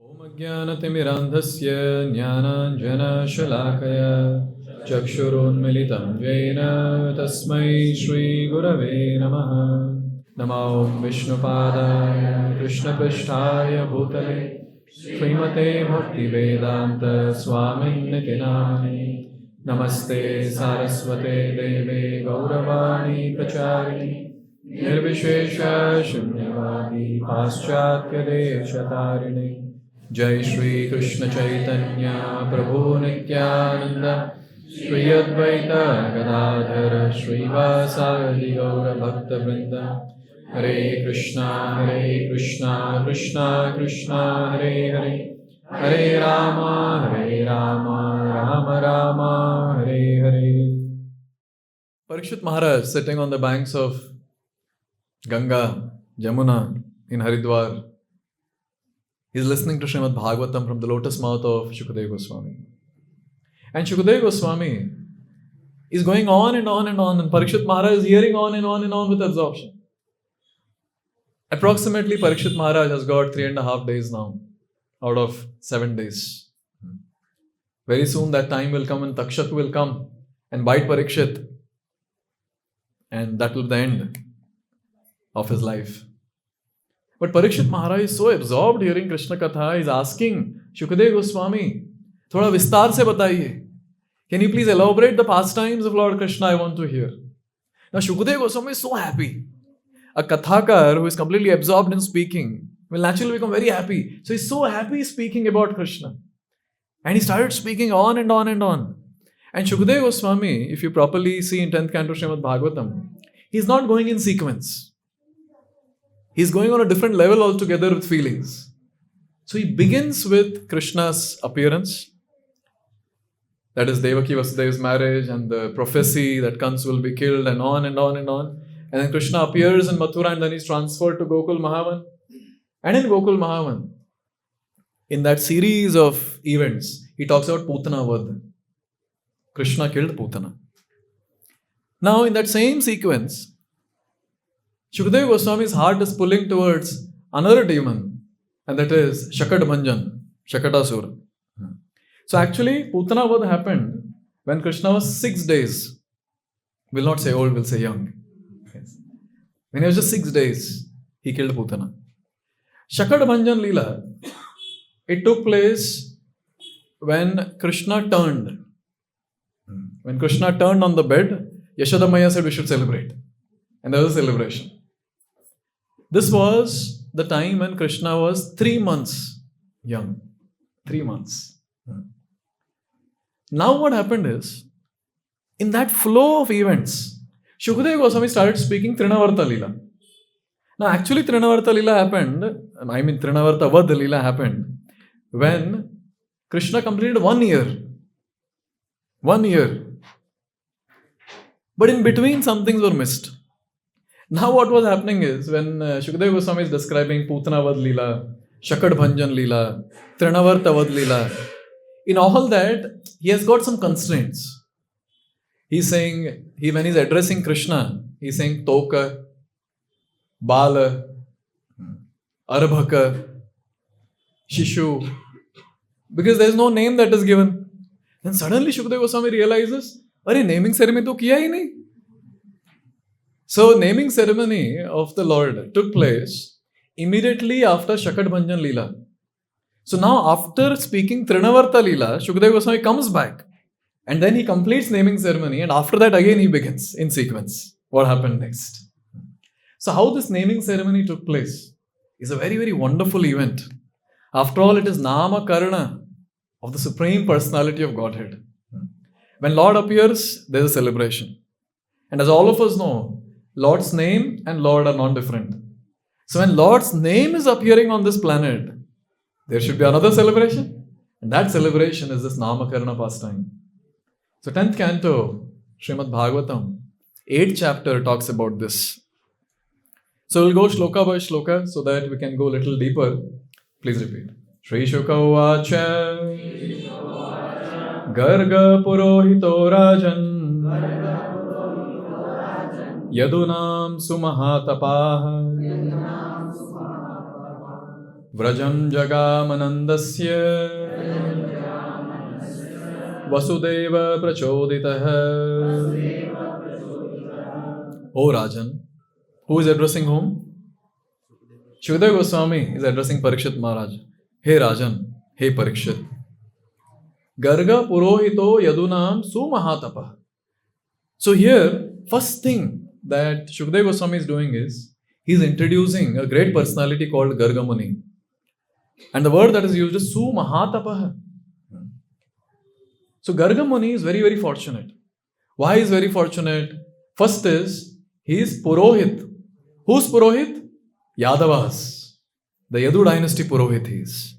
Om Ajnanatimirandhasya Jnananjanashalakaya Chakshurunmilitam Jena Tasmai Shri Gurave Namaha. Namo Vishnupadaya Krishna Prishtaya Bhutale Srimate Bhakti Vedanta Swamin Nitinamani Namaste Saraswate Deve Gauravani Pracharini Nirvishesha Shunyavadi Paschatya Deshatarine Jai Shri Krishna Chaitanya Prabhu Nityananda Shri Advaita Gadadhara Srivasadi Gaura Bhakta Vrinda Hare Krishna Krishna Krishna Hare Hare Hare Rama Rama Rama Hare Hare. Parikshit Maharaj sitting on the banks of Ganga, Jamuna in Haridwar. He's listening to Srimad Bhagavatam from the lotus mouth of Shukadeva Goswami. And Shukadeva Goswami is going on and on and on, and Parikshit Maharaj is hearing on and on and on with absorption. Approximately, Parikshit Maharaj has got 3.5 days now out of 7 days. Very soon that time will come and Takshak will come and bite Parikshit, and that will be the end of his life. But Parikshit Maharaj is so absorbed hearing Krishna Katha, he is asking Shukadeva Goswami, thoda vistar se bataiye. Can you please elaborate the pastimes of Lord Krishna? I want to hear. Now Shukadeva Goswami is so happy. A Kathakar who is completely absorbed in speaking will naturally become very happy. So he's so happy speaking about Krishna. And he started speaking on and on and on. And Shukadeva Goswami, if you properly see in 10th canto Srimad Bhagavatam, he's not going in sequence. He's going on a different level altogether with feelings. So he begins with Krishna's appearance. That is Devaki Vasudeva's marriage and the prophecy that Kans will be killed and on and on and on. And then Krishna appears in Mathura and then he's transferred to Gokul Mahavan. And in Gokul Mahavan, in that series of events, he talks about Putana Vad. Krishna killed Putana. Now in that same sequence, Shukadeva Goswami's heart is pulling towards another demon, and that is Shakadbhanjan, Shakatasura. So actually, Putana Vad happened when Krishna was 6 days. We'll not say old, we'll say young. When he was just 6 days, he killed Putana. Shakadbhanjan Leela, it took place when Krishna turned. When Krishna turned on the bed, Yashoda Maya said we should celebrate. And there was a celebration. This was the time when Krishna was 3 months young. 3 months. Now what happened is, in that flow of events, Shukadeva Goswami started speaking Trinavarta Leela. Now actually Trinavarta Leela happened, Trinavarta Vad Leela happened when Krishna completed 1 year. 1 year. But in between some things were missed. Now what was happening is, when Shukadeva Goswami is describing Putana Vad Leela, Shakadbhanjan Leela, Trinavarta Vad Leela, in all that, he has got some constraints. He's saying, when he's addressing Krishna, he's saying Toka, Bala, Arbhaka, Shishu, because there's no name that is given. Then suddenly Shukadeva Goswami realizes, Arey, naming ceremony to kiya hi nahi. So naming ceremony of the Lord took place immediately after Shakadbhanjan Leela. So now after speaking Trinavarta Leela, Shukadeva Goswami comes back and then he completes naming ceremony, and after that again he begins in sequence what happened next. So how this naming ceremony took place is a very, very wonderful event. After all, it is Nama Karana of the Supreme Personality of Godhead. When Lord appears, there is a celebration. And as all of us know, Lord's name and Lord are not different. So when Lord's name is appearing on this planet, there should be another celebration. And that celebration is this Namakarana pastime. So 10th canto, Srimad Bhagavatam, 8th chapter talks about this. So we'll go shloka by shloka so that we can go a little deeper. Please repeat. Shri Shuka Uvacha Garga Purohito Rajan Yadunam Sumahatapah Vrajam jagamanandasya Vasudeva prachoditaha. O Rajan, who is addressing whom? Shukadeva Goswami is addressing Parikshit Maharaj. Hey Rajan, hey Parikshit. Garga Purohito Yadunam Sumahatapa. So here, first thing that Shukadeva Goswami is doing is, he is introducing a great personality called Garga Muni. And the word that is used is Sumahatapa. So Garga Muni is very, very fortunate. Why is very fortunate? First is, he is Purohit. Who's Purohit? Yadavas. The Yadu dynasty Purohit he is.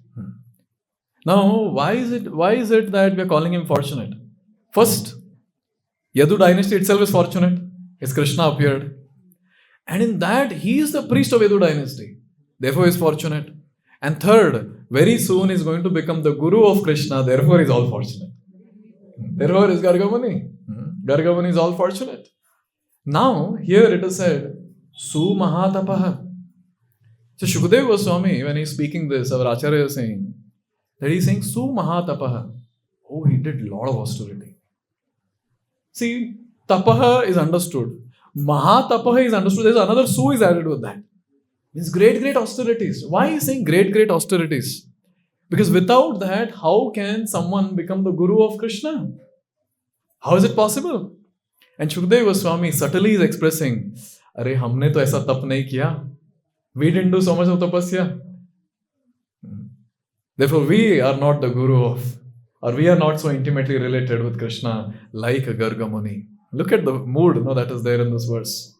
Now, why is it that we are calling him fortunate? First, Yadu dynasty itself is fortunate. His Krishna appeared. And in that, he is the priest of Yadu dynasty. Therefore, he is fortunate. And third, very soon he is going to become the guru of Krishna. Therefore, he is all fortunate. Therefore, is Garga Muni. Garga Muni is all fortunate. Now, here it is said, Su Mahatapaha. So, Shukadeva Goswami, when he is speaking this, our Acharya is saying, that he is saying, Su Mahatapaha. Oh, he did a lot of austerity. See, Tapaha is understood. Mahatapaha is understood. There is another Su is added with that. Means great austerities. Why is he saying great austerities? Because without that, how can someone become the guru of Krishna? How is it possible? And Shukadeva Goswami subtly is expressing, Arey, humne to aisa tap nahi kiya. We didn't do so much of tapasya. Therefore, we are not the guru of, or we are not so intimately related with Krishna like a Garga Muni. Look at the mood that is there in this verse.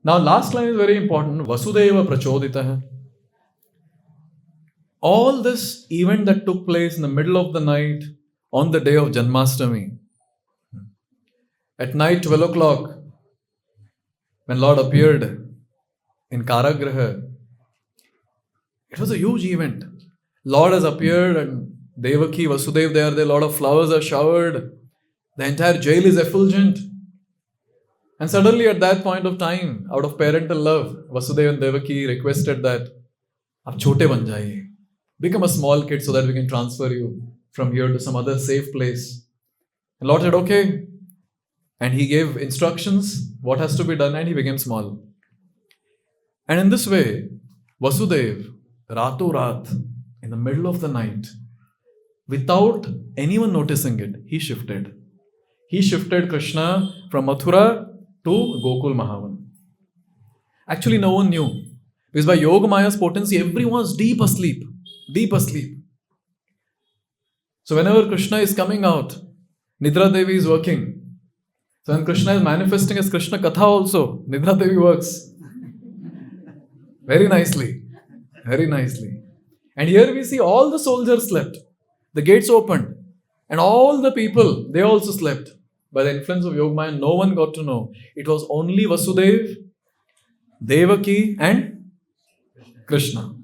Now, last line is very important. Vasudeva prachoditaha. All this event that took place in the middle of the night on the day of Janmashtami. At night, 12 o'clock, when Lord appeared in Karagraha, it was a huge event. Lord has appeared and Devaki, Vasudeva, they are there. A lot of flowers are showered. The entire jail is effulgent. And suddenly at that point of time, out of parental love, Vasudeva and Devaki requested that, Aap chote ban jaiye. Become a small kid so that we can transfer you from here to some other safe place. And Lord said, okay. And he gave instructions, what has to be done, and he became small. And in this way, Vasudeva, Rato Rat, in the middle of the night, without anyone noticing it, he shifted. He shifted Krishna from Mathura to Gokul Mahavan. Actually, no one knew. Because by Yoga Maya's potency, everyone was deep asleep. Deep asleep. So whenever Krishna is coming out, Nidra Devi is working. So when Krishna is manifesting as Krishna Katha also, Nidra Devi works. Very nicely. Very nicely. And here we see all the soldiers slept. The gates opened. And all the people, they also slept. By the influence of Yogamaya, no one got to know. It was only Vasudeva, Devaki and Krishna.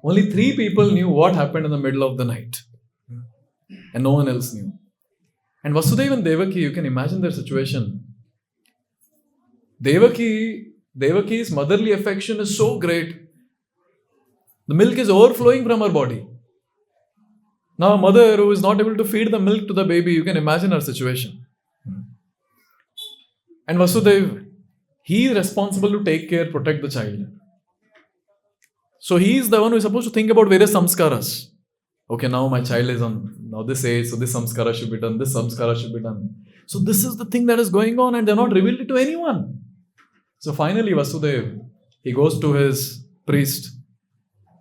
Only 3 people knew what happened in the middle of the night. And no one else knew. And Vasudeva and Devaki, you can imagine their situation. Devaki's motherly affection is so great. The milk is overflowing from her body. Now a mother who is not able to feed the milk to the baby, you can imagine her situation. And Vasudeva, he is responsible to take care, protect the child. So he is the one who is supposed to think about various samskaras. Okay, now my child is on now this age, so this samskara should be done, this samskara should be done. So this is the thing that is going on and they are not revealed it to anyone. So finally Vasudeva, he goes to his priest,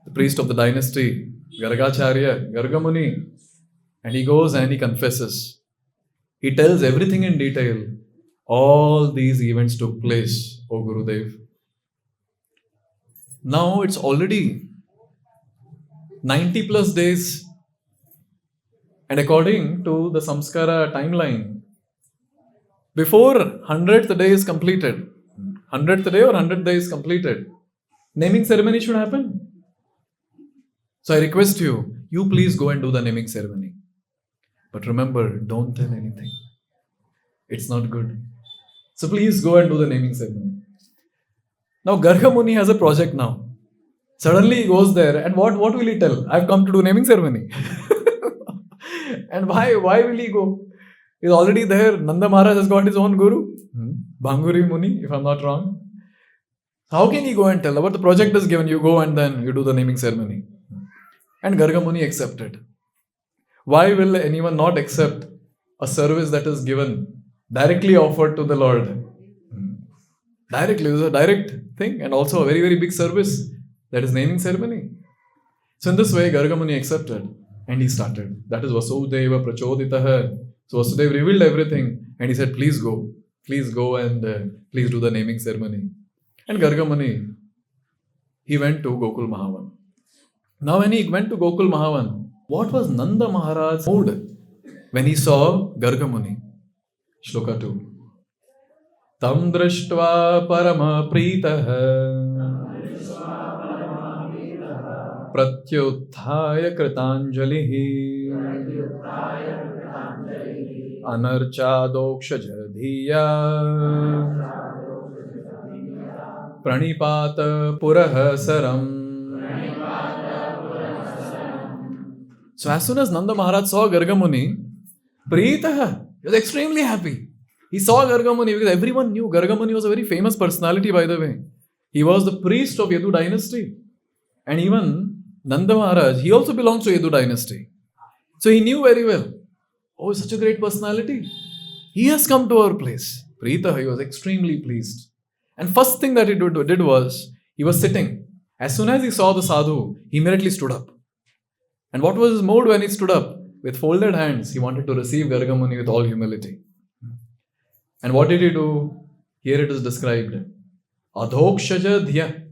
the priest of the dynasty, Gargacharya, Garga Muni, and he goes and he confesses. He tells everything in detail. All these events took place, O Gurudev. Now it's already 90 plus days. And according to the samskara timeline, before 100th day is completed, 100th day or 100th day is completed, naming ceremony should happen. So I request you, you please go and do the naming ceremony. But remember, don't tell anything. It's not good. So please go and do the naming ceremony. Now Garga Muni has a project now. Suddenly he goes there, and what will he tell? I've come to do naming ceremony. And why will he go? He's already there. Nanda Maharaj has got his own guru, Bhanguri Muni, if I'm not wrong. How can he go and tell? About the project is given, you go and then you do the naming ceremony. And Garga Muni accepted. Why will anyone not accept a service that is given, directly offered to the Lord? Directly, it is a direct thing, and also a very, very big service, that is naming ceremony. So in this way, Garga Muni accepted, and he started. That is Vasudeva prachoditaha. So Vasudeva revealed everything, and he said, please go and please do the naming ceremony. And Garga Muni, he went to Gokul Mahavan. Now when he went to Gokul Mahavan, what was Nanda Maharaj's mood when he saw Garga Muni? Shloka 2. Tam drashtva parama pritaha pratyuthaya kritanjalihi anarchadokshaja dhiya pranipata purahasaram. So as soon as Nanda Maharaj saw Garga Muni, Pritaha, he was extremely happy. He saw Garga Muni because everyone knew Garga Muni was a very famous personality, by the way. He was the priest of Yadu dynasty. And even Nanda Maharaj, he also belongs to Yadu dynasty. So he knew very well, oh, such a great personality. He has come to our place. Pritaha, he was extremely pleased. And first thing that he did was, he was sitting. As soon as he saw the sadhu, he immediately stood up. And what was his mood when he stood up? With folded hands, he wanted to receive Garga Muni with all humility. And what did he do? Here it is described. Adhokshaja dhya.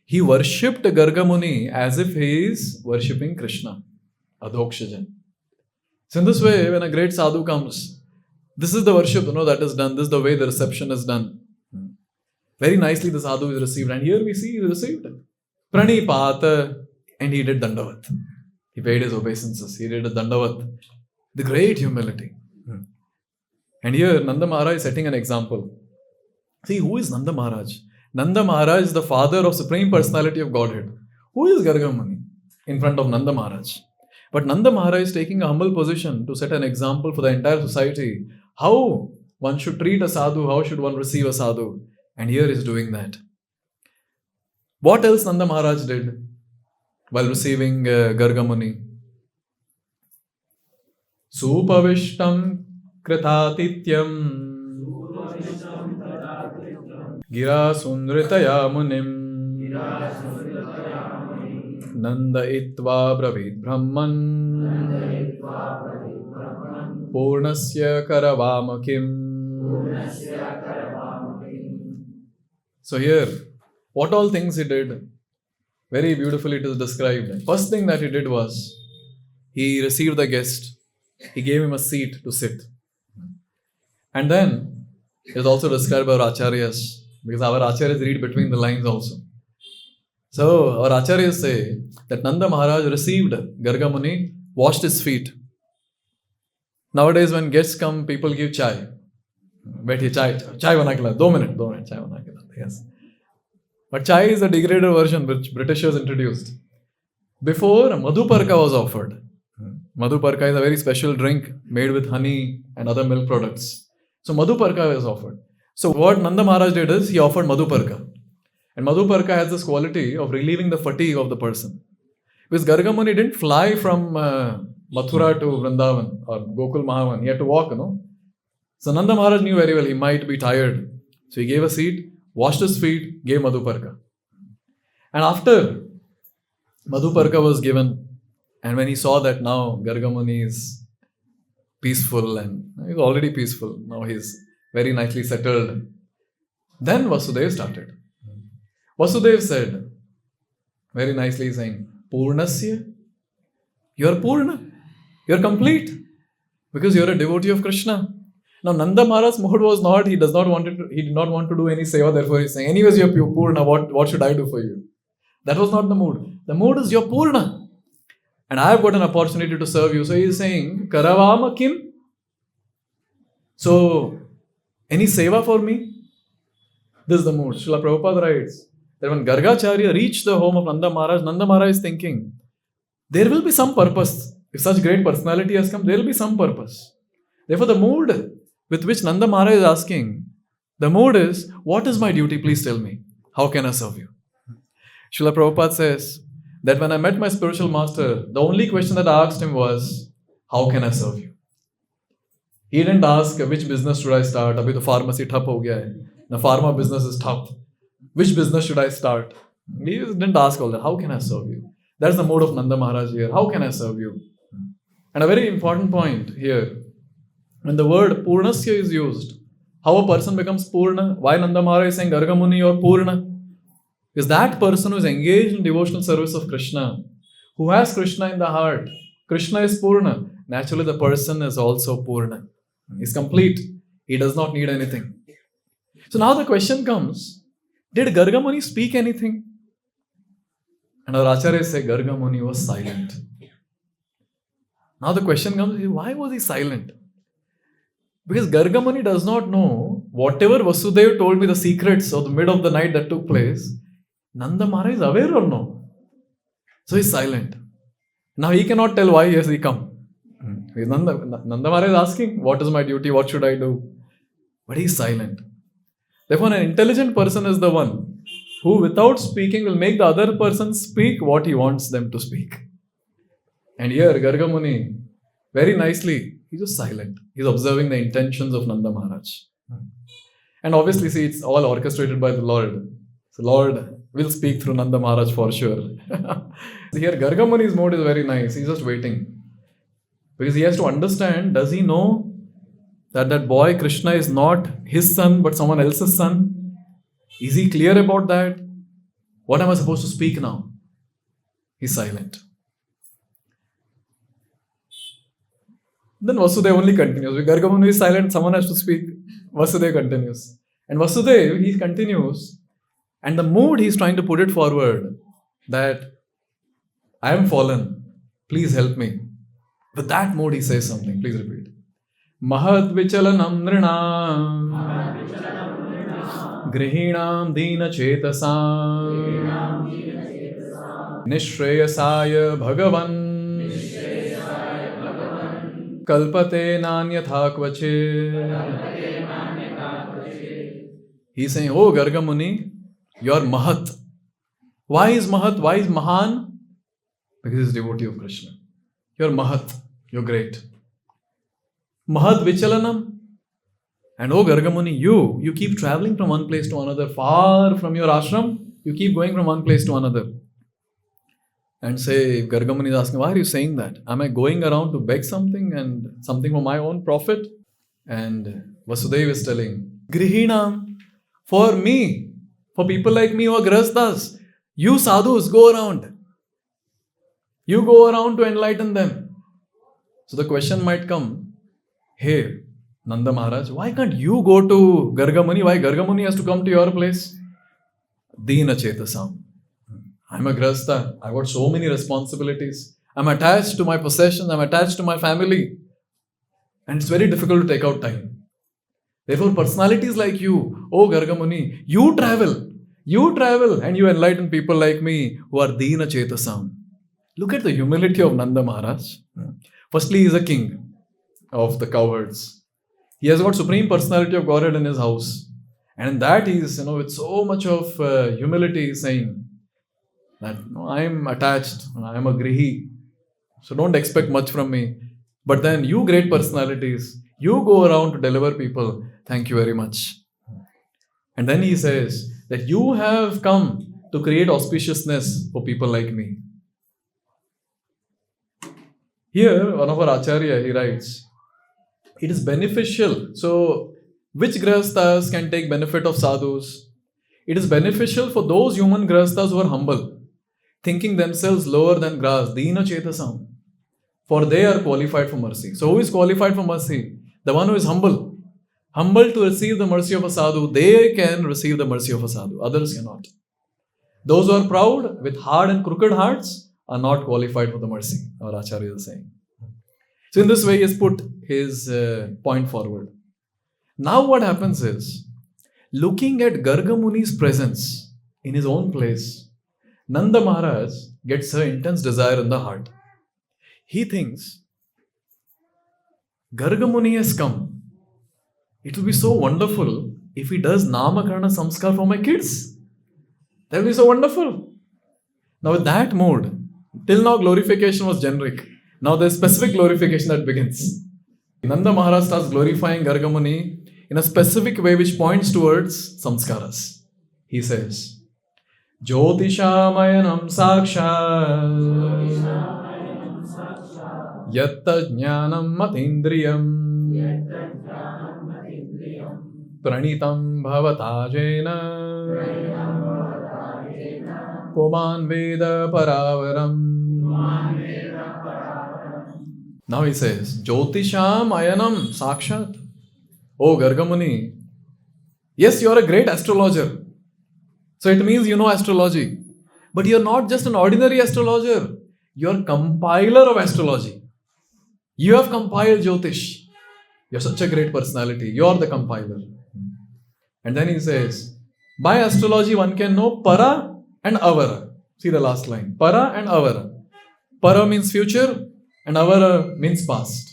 He worshipped Garga Muni as if he is worshipping Krishna. Adhokshaja. So in this way, when a great sadhu comes, this is the worship that is done. This is the way the reception is done. Very nicely the sadhu is received. And here we see he is received. Pranipata. And he did Dandavat. He paid his obeisances. He did a Dandavat. The great humility. And here Nanda Maharaj is setting an example. See, who is Nanda Maharaj? Nanda Maharaj is the father of Supreme Personality of Godhead. Who is Garga Muni in front of Nanda Maharaj? But Nanda Maharaj is taking a humble position to set an example for the entire society. How one should treat a sadhu, how should one receive a sadhu. And here he is doing that. What else Nanda Maharaj did while receiving Garga Muni? Supavishtam kritatityam gira sundritaya munim nanda itva bravid brahman purnasya karavamakim. So here, what all things he did? Very beautifully it is described. First thing that he did was, he received the guest. He gave him a seat to sit. And then, it is also described by our acharyas, because our acharyas read between the lines also. So, our acharyas say that Nanda Maharaj received Garga Muni, washed his feet. Nowadays, when guests come, people give chai. Chai bana ke la, 2 minutes, chai bana ke la. Yes. But chai is a degraded version which Britishers introduced. Before, Madhuparka was offered. Madhuparka is a very special drink made with honey and other milk products. So Madhuparka was offered. So what Nanda Maharaj did is, he offered Madhuparka. And Madhuparka has this quality of relieving the fatigue of the person. Because Garga Muni didn't fly from Mathura to Vrindavan or Gokul Mahavan. He had to walk, So Nanda Maharaj knew very well he might be tired. So he gave a seat, washed his feet, gave Madhuparka. And after Madhuparka was given, and when he saw that now Garga Muni is peaceful and he's already peaceful, now he's very nicely settled, then Vasudeva started. Vasudeva said, very nicely saying, Purnasya, you're Purna, you're complete, because you're a devotee of Krishna. Now Nanda Maharaj's mood was not, he did not want to do any seva, therefore he's saying, anyways you're Purna, what should I do for you? That was not the mood. The mood is you're Purna. And I have got an opportunity to serve you. So he is saying, Karavama Kim. So, any seva for me? This is the mood. Srila Prabhupada writes that when Gargacharya reached the home of Nanda Maharaj is thinking, there will be some purpose. If such great personality has come, there will be some purpose. Therefore, the mood with which Nanda Maharaj is asking, the mood is, what is my duty? Please tell me. How can I serve you? Srila Prabhupada says that when I met my spiritual master, the only question that I asked him was, how can I serve you? He didn't ask which business should I start. Abhi to pharmacy thap ho gaya hai. The pharma business is tough. Which business should I start? He didn't ask all that. How can I serve you? That's the mode of Nanda Maharaj here. How can I serve you? And a very important point here. When the word Purnasya is used, how a person becomes Purna? Why Nanda Maharaj is saying Garga Muni or Purna? Is that person who is engaged in devotional service of Krishna, who has Krishna in the heart. Krishna is Purna. Naturally, the person is also Purna. He's complete. He does not need anything. So now the question comes, did Garga Muni speak anything? And our Acharyas say Garga Muni was silent. Now the question comes, why was he silent? Because Garga Muni does not know whatever Vasudeva told me, the secrets of the mid of the night that took place, Nanda Maharaj is aware or no? So he's silent. Now he cannot tell why has he come. Nanda Maharaj is asking, what is my duty? What should I do? But he's silent. Therefore, an intelligent person is the one who without speaking will make the other person speak what he wants them to speak. And here Garga Muni, very nicely, he's just silent. He's observing the intentions of Nanda Maharaj. And obviously, see, it's all orchestrated by the Lord. So Lord will speak through Nanda Maharaj for sure. Here Garga Muni's mode is very nice. He's just waiting. Because he has to understand, does he know that that boy Krishna is not his son but someone else's son? Is he clear about that? What am I supposed to speak now? He's silent. Then Vasudeva only continues. When Garga Muni is silent, someone has to speak. Vasudeva continues. And Vasudeva, he continues. And the mood he's trying to put it forward, that I am fallen. Please help me. With that mood he says something. Please repeat. Mahad vichalanam nrinam grihinam dina chetasam nishreyasaya bhagavan kalpate nanyatha kvache. He's saying, oh Garga Muni, you are Mahat. Why is Mahat? Why is Mahan? Because he's a devotee of Krishna. You're Mahat. You're great. Mahat Vichalanam. And oh Garga Muni, you keep traveling from one place to another, far from your ashram. You keep going from one place to another. And say, Garga Muni is asking, why are you saying that? Am I going around to beg something and something for my own profit? And Vasudeva is telling, Grihinam, for me, for people like me who are grahasthas, you sadhus go around. You go around to enlighten them. So the question might come, hey, Nanda Maharaj, why can't you go to Garga Muni? Why Garga Muni has to come to your place? Dina Chetasam. I'm a grahastha. I've got so many responsibilities. I'm attached to my possessions. I'm attached to my family. And it's very difficult to take out time. Therefore, personalities like you, oh Garga Muni, you travel and you enlighten people like me who are Dina Chetasam. Look at the humility of Nanda Maharaj. Firstly, he is a king of the cowherds. He has got supreme personality of Godhead in his house. And in that he is, with so much of humility saying that I am attached, I am a grihi. So don't expect much from me. But then you great personalities, you go around to deliver people. Thank you very much. And then he says that you have come to create auspiciousness for people like me. Here, one of our Acharya, he writes, it is beneficial. So, which grahasthas can take benefit of sadhus? It is beneficial for those human grahasthas who are humble, thinking themselves lower than grass, Dina Chetasam, for they are qualified for mercy. So, who is qualified for mercy? The one who is humble. Humble to receive the mercy of a sadhu, they can receive the mercy of a sadhu. Others cannot. Those who are proud, with hard and crooked hearts, are not qualified for the mercy, our Acharya is saying. So in this way, he has put his point forward. Now what happens is, looking at Garga Muni's presence, in his own place, Nanda Maharaj gets an intense desire in the heart. He thinks, Garga Muni has come. It will be so wonderful if he does Namakarana Samskar for my kids. That will be so wonderful. Now with that mood, till now glorification was generic. Now there's specific glorification that begins. Nanda Maharaj starts glorifying Garga Muni in a specific way which points towards samskaras. He says, Jyotishamayanam sakshat yatta jnanam matindriyam pranitam bhavatajena puman veda paravaram. Now he says, Jyotisham ayanam sakshat. Oh Garga Muni, yes, you are a great astrologer. So it means you know astrology. But you are not just an ordinary astrologer. You are compiler of astrology. You have compiled Jyotish. You are such a great personality. You are the compiler. And then he says, by astrology one can know Para and Avara. See the last line. Para and Avara. Para means future and Avara means past.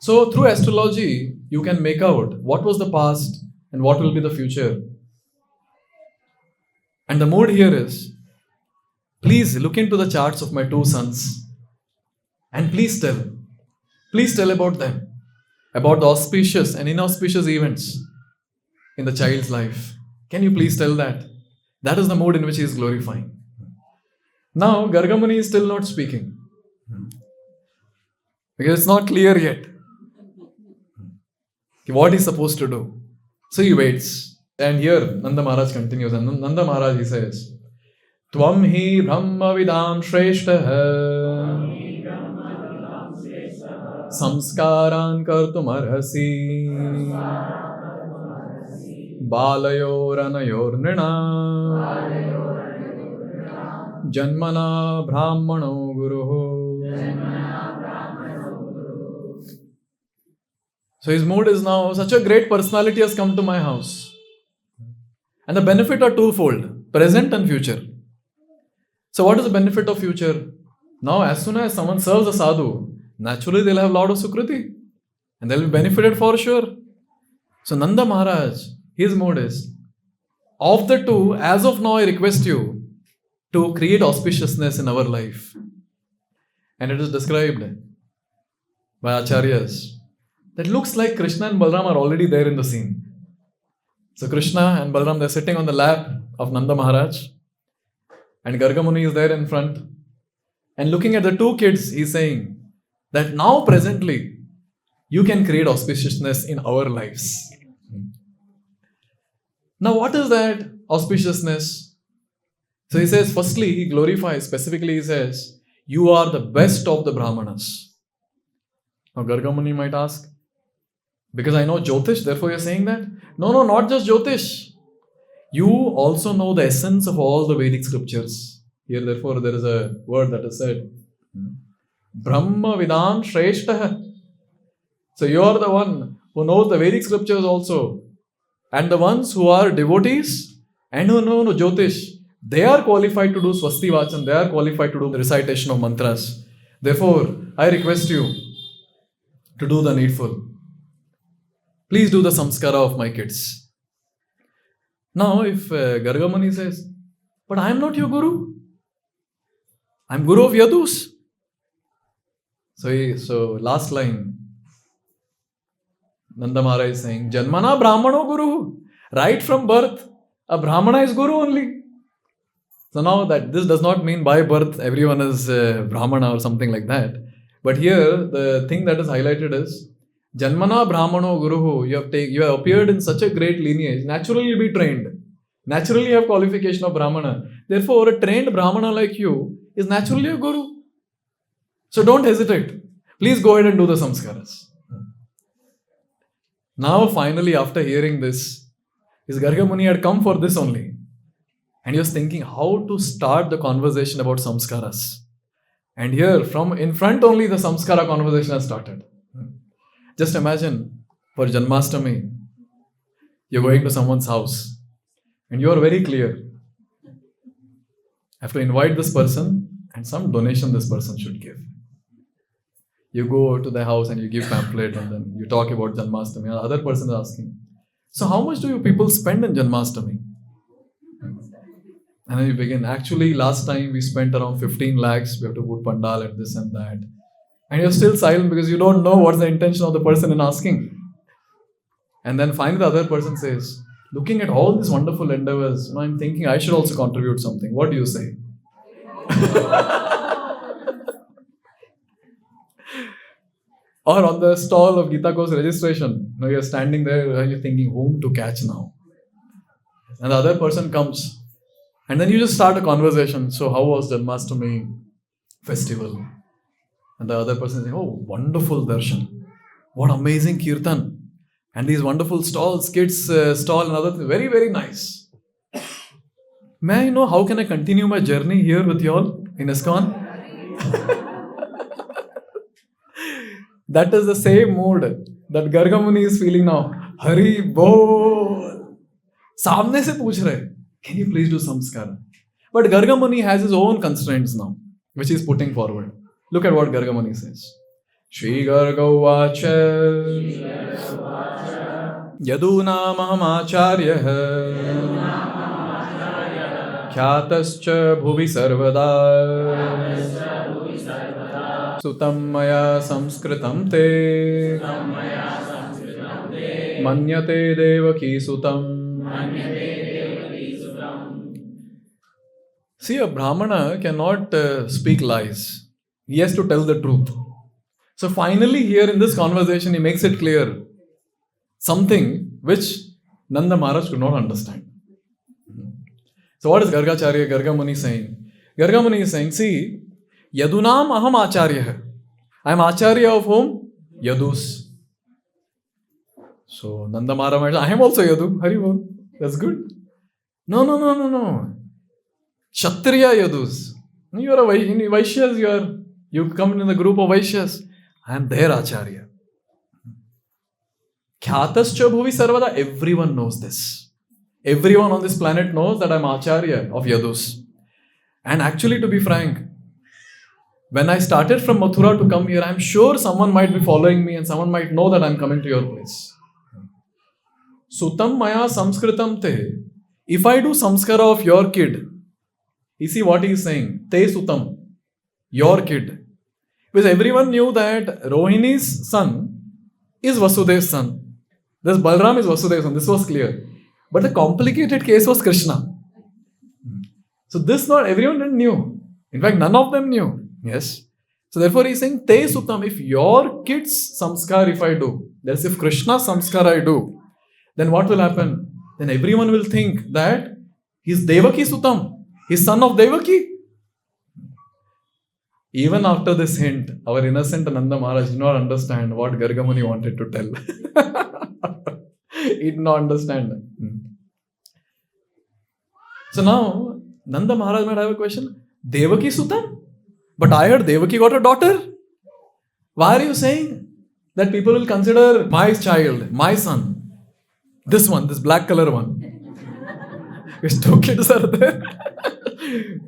So through astrology, you can make out what was the past and what will be the future. And the mood here is, please look into the charts of my two sons and please tell about them, about the auspicious and inauspicious events in the child's life. Can you please tell that? That is the mood in which he is glorifying. Now, Garga Muni is still not speaking because it's not clear yet what he's supposed to do. So he waits. And here Nanda Maharaj continues. And Nanda Maharaj, he says, Tvam hi brahma vidam shreshtaha samskaran kartum arhasi balayor anayor nrina janmana brahmano guruho. So his mood is now, such a great personality has come to my house. And the benefit are twofold, present and future. So what is the benefit of future? Now as soon as someone serves a sadhu, naturally they'll have a lot of sukriti and they'll be benefited for sure. So Nanda Maharaj, his mood is, of the two, as of now I request you to create auspiciousness in our life. And it is described by Acharyas that looks like Krishna and Balarama are already there in the scene. So Krishna and Balaram, they're sitting on the lap of Nanda Maharaj and Garga Muni is there in front. And looking at the two kids, he's saying that now presently, you can create auspiciousness in our lives. Now what is that auspiciousness? So he says, firstly, he glorifies, specifically he says, you are the best of the Brahmanas. Now Garga Muni might ask, because I know Jyotish, therefore you're saying that? No, not just Jyotish. You also know the essence of all the Vedic scriptures. Here, therefore, there is a word that is said. Brahma Vidam Shreshtaha. So you are the one who knows the Vedic scriptures also. And the ones who are devotees and who know Jyotish, they are qualified to do Swasti Vachan, they are qualified to do the recitation of mantras. Therefore, I request you to do the needful. Please do the samskara of my kids. Now, if Garga Muni says, but I am not your guru. I am guru of Yadus. So last line, Nanda Maharaj is saying, Janmana Brahmano Guru. Right from birth, a Brahmana is guru only. So now that this does not mean by birth everyone is Brahmana or something like that. But here, the thing that is highlighted is, Janmana Brahmano Guruhu, you have appeared in such a great lineage, naturally you'll be trained. Naturally you have qualification of Brahmana. Therefore, a trained Brahmana like you is naturally a Guru. So don't hesitate. Please go ahead and do the samskaras. Now finally, after hearing this, his Garga Muni had come for this only. And he was thinking how to start the conversation about samskaras. And here, from in front only, the samskara conversation has started. Just imagine, for Janmashtami, you're going to someone's house And you are very clear. I have to invite this person and some donation this person should give. You go to the house and you give pamphlet and then you talk about Janmashtami. The other person is asking, so how much do you people spend in Janmashtami? And then you begin. Actually, last time we spent around 15 lakhs. We have to put pandal and this and that. And you're still silent because you don't know what's the intention of the person in asking. And then finally the other person says, looking at all these wonderful endeavors, I'm thinking I should also contribute something. What do you say? Or on the stall of Gita course registration, you're standing there and you're thinking, whom to catch now? And the other person comes. And then you just start a conversation. So how was Janmashtami festival? And the other person says, oh, wonderful darshan. What amazing kirtan. And these wonderful stalls, kids stall and other things. Very, very nice. May I know how can I continue my journey here with you all in ISKCON? That is the same mood that Garga Muni is feeling now. Hari Bol. Samne se pooch rahe. Can you please do samskara? But Garga Muni has his own constraints now, which he is putting forward. Look at what Garga Muni says. Shri Garga Vacha Yaduna Mahamacharya Khyatascha Bhuvi Sarvada Sutam Maya Samskritam Te Manyate Devaki Sutam. See, a Brahmana cannot speak lies. He has to tell the truth. So finally here in this conversation, he makes it clear something which Nanda Maharaj could not understand. So what is Garga Muni saying? Garga Muni is saying, see, Yadunam aham acharya. I am acharya of whom? Yadus. So Nanda Maharaja, I am also Yadu. Haribol. That's good. No. Kshatriya Yadus. You are a Vaishyas, you come in the group of Vaishyas. I am their Acharya. Khyatascha Bhuvi Sarvada. Everyone knows this. Everyone on this planet knows that I am Acharya of Yadus. And actually, to be frank, when I started from Mathura to come here, I am sure someone might be following me and someone might know that I am coming to your place. Sutam Maya Samskritam Te. If I do samskara of your kid, you see what he is saying? Te Sutam. Your kid. Because everyone knew that Rohini's son is Vasudeva's son. This Balarama is Vasudeva's son. This was clear. But the complicated case was Krishna. So this not everyone knew. In fact, none of them knew. Yes. So therefore he is saying, Te Sutam. If your kid's samskar if I do, that is if Krishna's samskar I do, then what will happen? Then everyone will think that he is Devaki Sutam. He is son of Devaki. Even after this hint, our innocent Nanda Maharaj did not understand what Garga Muni wanted to tell. He did not understand. So now, Nanda Maharaj might have a question. Devaki Sutam? But I heard Devaki got a daughter. Why are you saying that people will consider my child, my son, this one, this black color one? His two kids are there.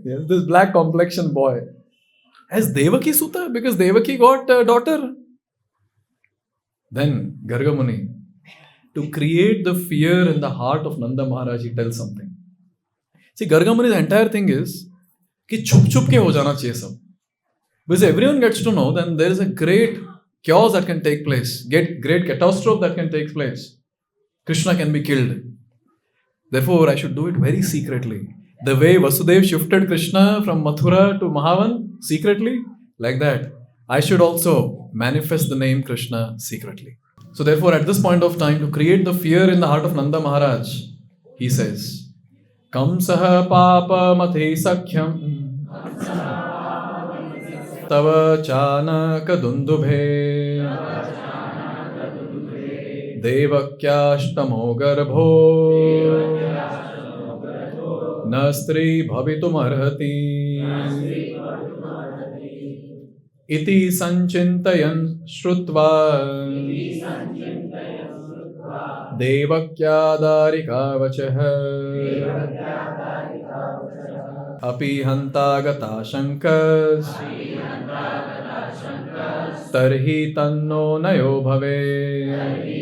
Yes, this black complexion boy. As Devaki Suta, because Devaki got a daughter. Then Garga Muni, to create the fear in the heart of Nanda Maharaj, he tells something. See, Garga Muni's entire thing is कि छुप छुप के हो जाना चाहिए सब. Because everyone gets to know, then there is a great chaos that can take place, great catastrophe that can take place. Krishna can be killed. Therefore, I should do it very secretly. The way Vasudeva shifted Krishna from Mathura to Mahavan secretly, like that, I should also manifest the name Krishna secretly. So therefore, at this point of time, to create the fear in the heart of Nanda Maharaj, he says, Kamsaha papa mathe sakhyam tava chanaka dundubhe devakyashtamo garbho Nastri bhavitum arhati iti sanchintayan shrutva Devakyadharika vachah api hantagata shankas tarhi tanno nayo bhave.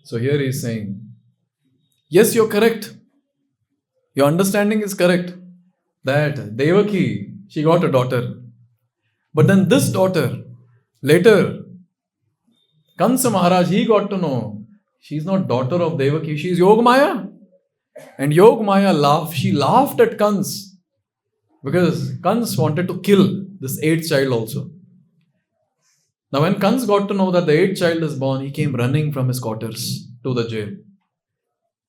So here he is saying, yes, you're correct. Your understanding is correct. That Devaki, she got a daughter. But then this daughter, later, Kansa Maharaj, he got to know, she's not daughter of Devaki, she's Yogamaya. And Yogamaya laughed, she laughed at Kans. Because Kans wanted to kill this 8th child also. Now when Kans got to know that the 8th child is born, he came running from his quarters to the jail.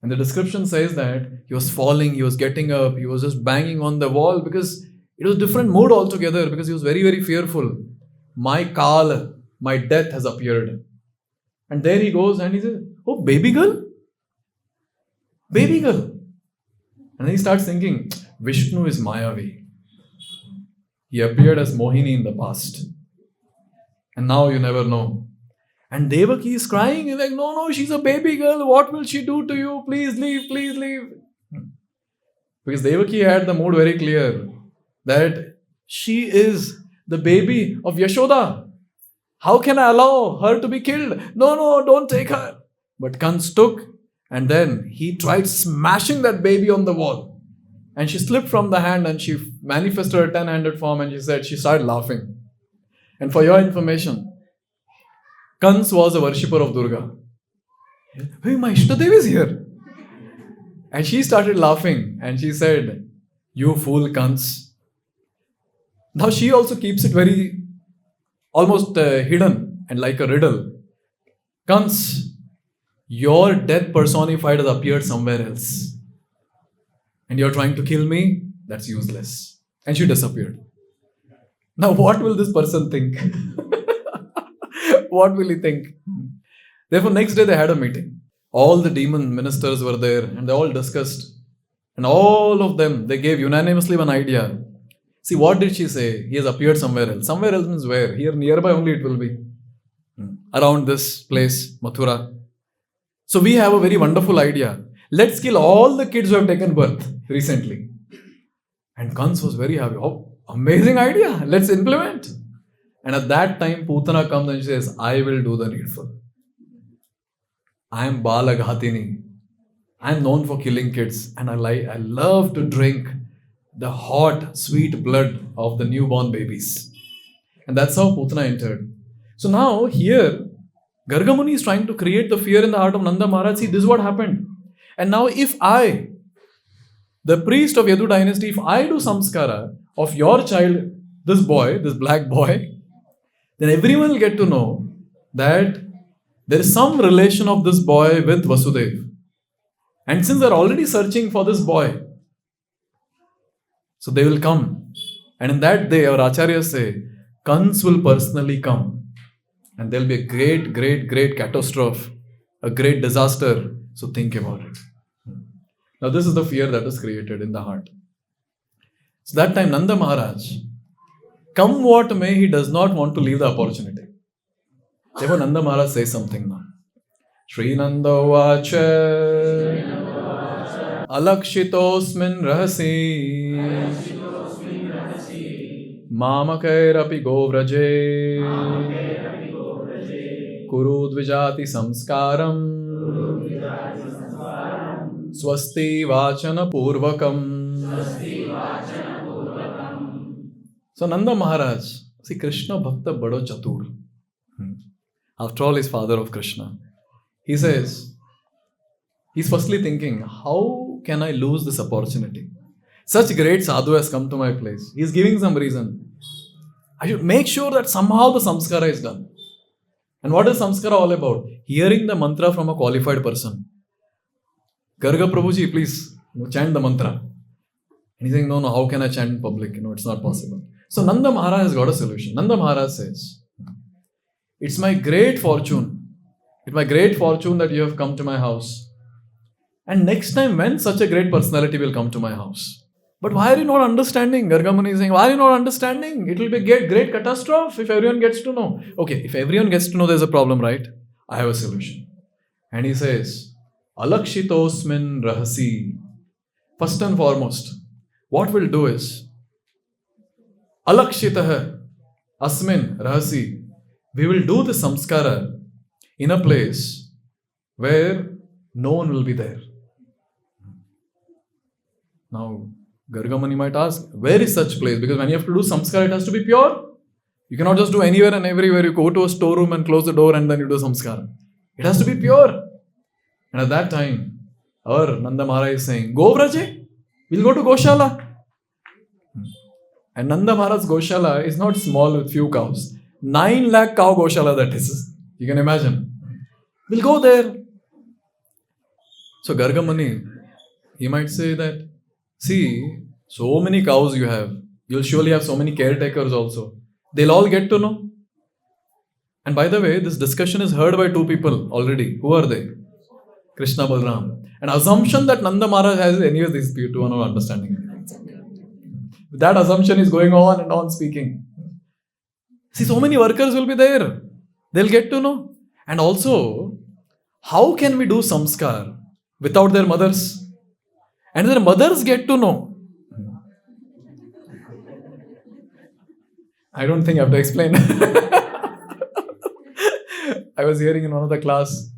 And the description says that he was falling, he was getting up, he was just banging on the wall because it was a different mood altogether because he was very, very fearful. My Kal, my death has appeared. And there he goes and he says, oh, baby girl? Baby girl. And then he starts thinking, Vishnu is Mayavi. He appeared as Mohini in the past. And now you never know. And Devaki is crying. He's like, no, she's a baby girl. What will she do to you? Please leave, please leave. Because Devaki had the mood very clear that she is the baby of Yashoda. How can I allow her to be killed? No, don't take her. But Kans took and then he tried smashing that baby on the wall. And she slipped from the hand and she manifested her 10-handed form and she started laughing. And for your information, Kans was a worshipper of Durga. Hey, my Ishtadev is here. And she started laughing and she said, you fool Kans. Now she also keeps it very almost hidden and like a riddle. Kans, your death personified has appeared somewhere else. And you're trying to kill me? That's useless. And she disappeared. Now what will this person think? What will he think? Therefore, next day they had a meeting. All the demon ministers were there and they all discussed. And all of them, they gave unanimously one idea. See, what did she say? He has appeared somewhere else. Somewhere else means where? Here nearby only it will be. Around this place, Mathura. So we have a very wonderful idea. Let's kill all the kids who have taken birth recently. And Kans was very happy. Oh, amazing idea. Let's implement. And at that time, Putana comes and she says, I will do the needful. I am Balaghatini. I am known for killing kids. And I love to drink the hot, sweet blood of the newborn babies. And that's how Putana entered. So now here, Garga Muni is trying to create the fear in the heart of Nanda Maharaj. See, this is what happened. And now if I, the priest of Yadu dynasty, if I do samskara of your child, this boy, this black boy, then everyone will get to know that there is some relation of this boy with Vasudeva. And since they are already searching for this boy, so they will come. And in that day, our acharyas say, Kans will personally come. And there will be a great catastrophe, a great disaster. So think about it. Now this is the fear that is created in the heart. So that time Nanda Maharaj, come what may, he does not want to leave the opportunity. Therefore Nanda Maharaj says something now. Shri Nanda Vacha Alakshitosmin Rahasi Mamakairapi Govraje Kuru Dvijati Samskaram Swasti Vachana Purvakam. So Nanda Maharaj, see, Krishna Bhakta Bado Chatur. After all, he's father of Krishna. He says, he's firstly thinking, how can I lose this opportunity? Such great sadhu has come to my place. He's giving some reason. I should make sure that somehow the samskara is done. And what is samskara all about? Hearing the mantra from a qualified person. Garga Prabhuji, please chant the mantra. And he's saying, no, how can I chant in public? It's not possible. So Nanda Maharaj has got a solution. Nanda Maharaj says, it's my great fortune. It's my great fortune that you have come to my house. And next time when such a great personality will come to my house. But why are you not understanding? Garga Muni is saying, why are you not understanding? It will be a great catastrophe if everyone gets to know. Okay, if everyone gets to know, there's a problem, right? I have a solution. And he says, Alakshitosmin rahasi. First and foremost, what we'll do is, Alakshitah asmin rahasi. We will do the samskara in a place where no one will be there. Now, Garga Muni might ask, where is such place? Because when you have to do samskara, it has to be pure. You cannot just do anywhere and everywhere. You go to a storeroom and close the door and then you do samskara. It has to be pure. And at that time, our Nanda Maharaja is saying, go Vraje, we'll go to Goshala. And Nanda Maharaj's Goshala is not small with few cows. 9 lakh cow Goshala that is. You can imagine. We'll go there. So Garga Muni, he might say that, see, so many cows you have. You'll surely have so many caretakers also. They'll all get to know. And by the way, this discussion is heard by 2 people already. Who are they? Krishna, Balarama. An assumption that Nanda Maharaj has, anyways, these 2 are not understanding. That assumption is going on and on speaking. See, so many workers will be there. They'll get to know. And also, how can we do samskar without their mothers? And their mothers get to know. I don't think I have to explain. I was hearing in one of the class,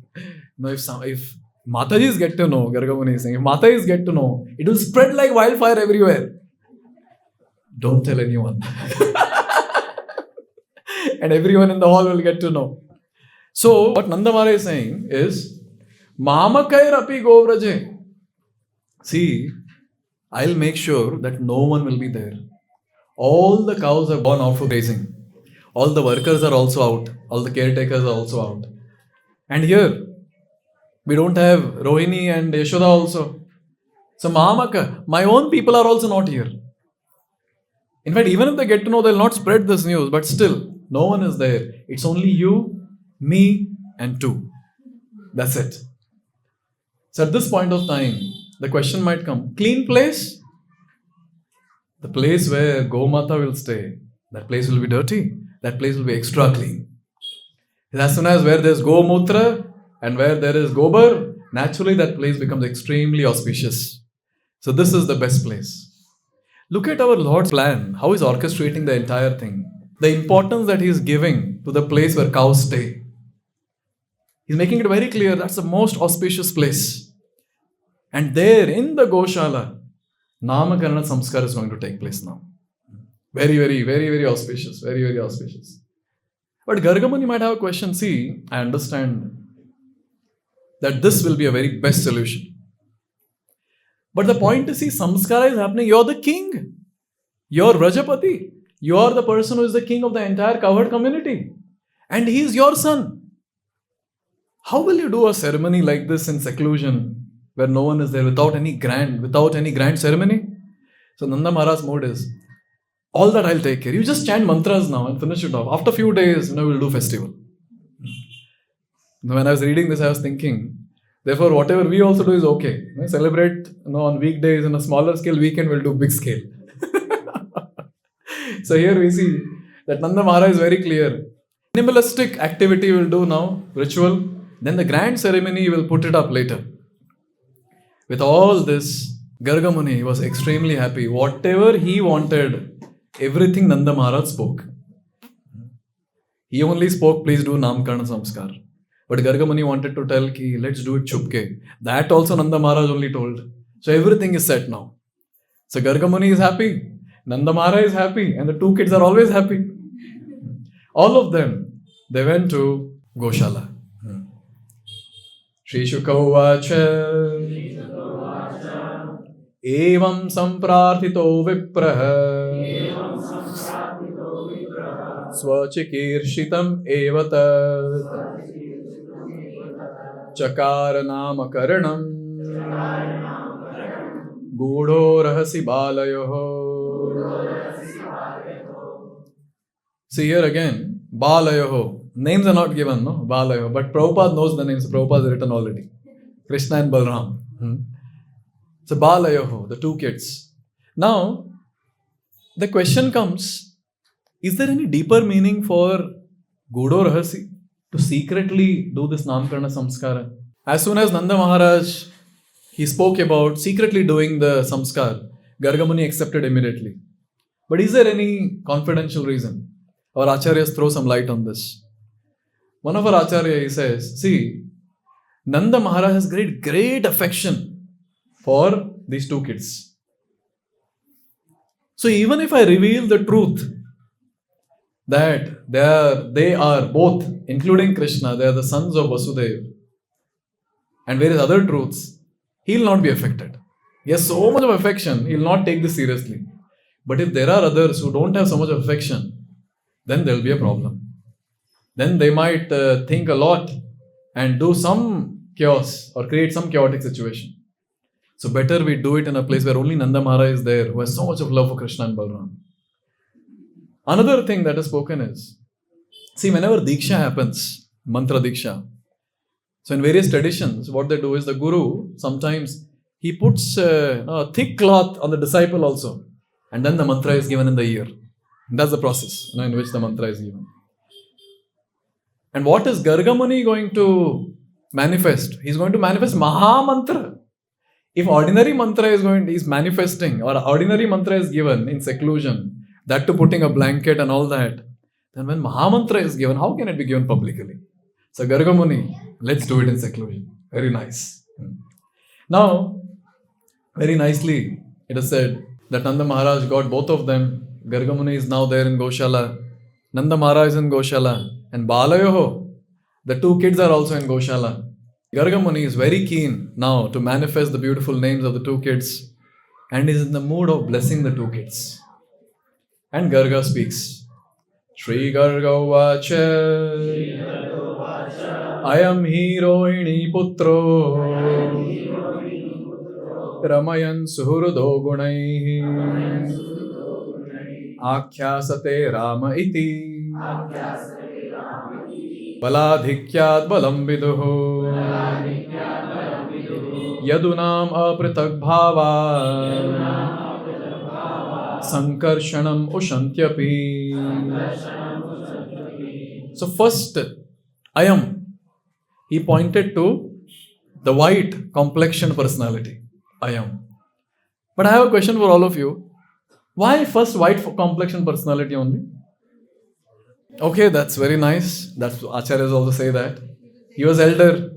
if Matajis get to know, Garga Muni is saying, if Matajis get to know, it will spread like wildfire everywhere. Don't tell anyone. And everyone in the hall will get to know. So, what Nanda Maharaj is saying is, Mamakair api govraje. See, I'll make sure that no one will be there. All the cows have gone out for grazing. All the workers are also out. All the caretakers are also out. And here, we don't have Rohini and Yashoda also. So, Mahamaka, my own people are also not here. In fact, even if they get to know, they'll not spread this news. But still, no one is there. It's only you, me, and 2. That's it. So, at this point of time, the question might come, clean place? The place where Gomata will stay, that place will be dirty. That place will be extra clean. As soon as where there's Gomutra and where there is Gobar, naturally that place becomes extremely auspicious. So this is the best place. Look at our Lord's plan, how he's orchestrating the entire thing. The importance that he is giving to the place where cows stay. He's making it very clear that's the most auspicious place. And there in the Goshala, Namakarana Samskar is going to take place now. Very, very, very, very auspicious. Very, very auspicious. But Garga Muni might have a question. See, I understand that this will be a very best solution. But the point is, see, Samskara is happening. You're the king. You're Rajapati. You're the person who is the king of the entire covered community. And he is your son. How will you do a ceremony like this in seclusion where no one is there without any grand ceremony? So Nanda Maharaj's mode is, all that I'll take care. You just chant mantras now and finish it off. After a few days, we'll do festival. When I was reading this, I was thinking, therefore, whatever we also do is okay. Celebrate on weekdays in a smaller scale, weekend we'll do big scale. So here we see that Nanda Maharaj is very clear. Minimalistic activity we'll do now, ritual. Then the grand ceremony we'll put it up later. With all this, Garga Muni was extremely happy. Whatever he wanted, everything Nanda Maharaj spoke. He only spoke, please do Namkarna Samskar. But Garga Muni wanted to tell, ki, let's do it chupke. That also Nanda Maharaj only told. So everything is set now. So Garga Muni is happy. Nanda Maharaj is happy. And the 2 kids are always happy. All of them, they went to Goshala. Shri Shuka Uvacha Evam Samprarthito Vipraha Svachikirshitam Evata Chakara Namakaranam Gudo Rahasi Balayoho. See here again, Balayoho. Names are not given, no? Balayoho. But Prabhupada knows the names. Prabhupada has written already. Krishna and Balarama. So Balayoho, the 2 kids. Now, the question comes, is there any deeper meaning for Gudo Rahasi? to secretly do this Namkarana Samskara. As soon as Nanda Maharaj, he spoke about secretly doing the Samskar, Garga Muni accepted immediately. But is there any confidential reason? Our Acharyas throw some light on this. One of our Acharya, he says, see, Nanda Maharaj has great affection for these two kids. So even if I reveal the truth that they are both, including Krishna, they are the sons of Vasudeva, and various other truths, he will not be affected. He has so much of affection, he will not take this seriously. But if there are others who don't have so much of affection, then there will be a problem. Then they might think a lot and do some chaos or create some chaotic situation. So better we do it in a place where only Nanda Maharaj is there, who has so much of love for Krishna and Balarama. Another thing that is spoken is, see, whenever Diksha happens, Mantra Diksha, so in various traditions, what they do is the Guru, sometimes he puts a thick cloth on the disciple also, and then the mantra is given in the ear. That's the process in which the mantra is given. And what is Garga Muni going to manifest? He's going to manifest Maha Mantra. If ordinary mantra is manifesting, or ordinary mantra is given in seclusion, that to putting a blanket and all that, then when Maha Mantra is given, how can it be given publicly? So Garga Muni, let's do it in seclusion. Very nice. Now, very nicely, it is said that Nanda Maharaj got both of them. Garga Muni is now there in Goshala. Nanda Maharaj is in Goshala. And Balayoho, the two kids are also in Goshala. Garga Muni is very keen now to manifest the beautiful names of the two kids and is in the mood of blessing the two kids. And Garga speaks. Shri Garga Vacha Ayam Hiroini Putro Ramayan Suhrudo Gunai Akhyasate Rama Iti Baladhikyat Balam Viduhu Yadunam Apritak Bhava Sankarshanam Ushantyapi. So first, Ayam, he pointed to the white complexioned personality, Ayam. But I have a question for all of you. Why first white complexion personality only? Okay, that's very nice. That's Acharyas also say that. He was elder.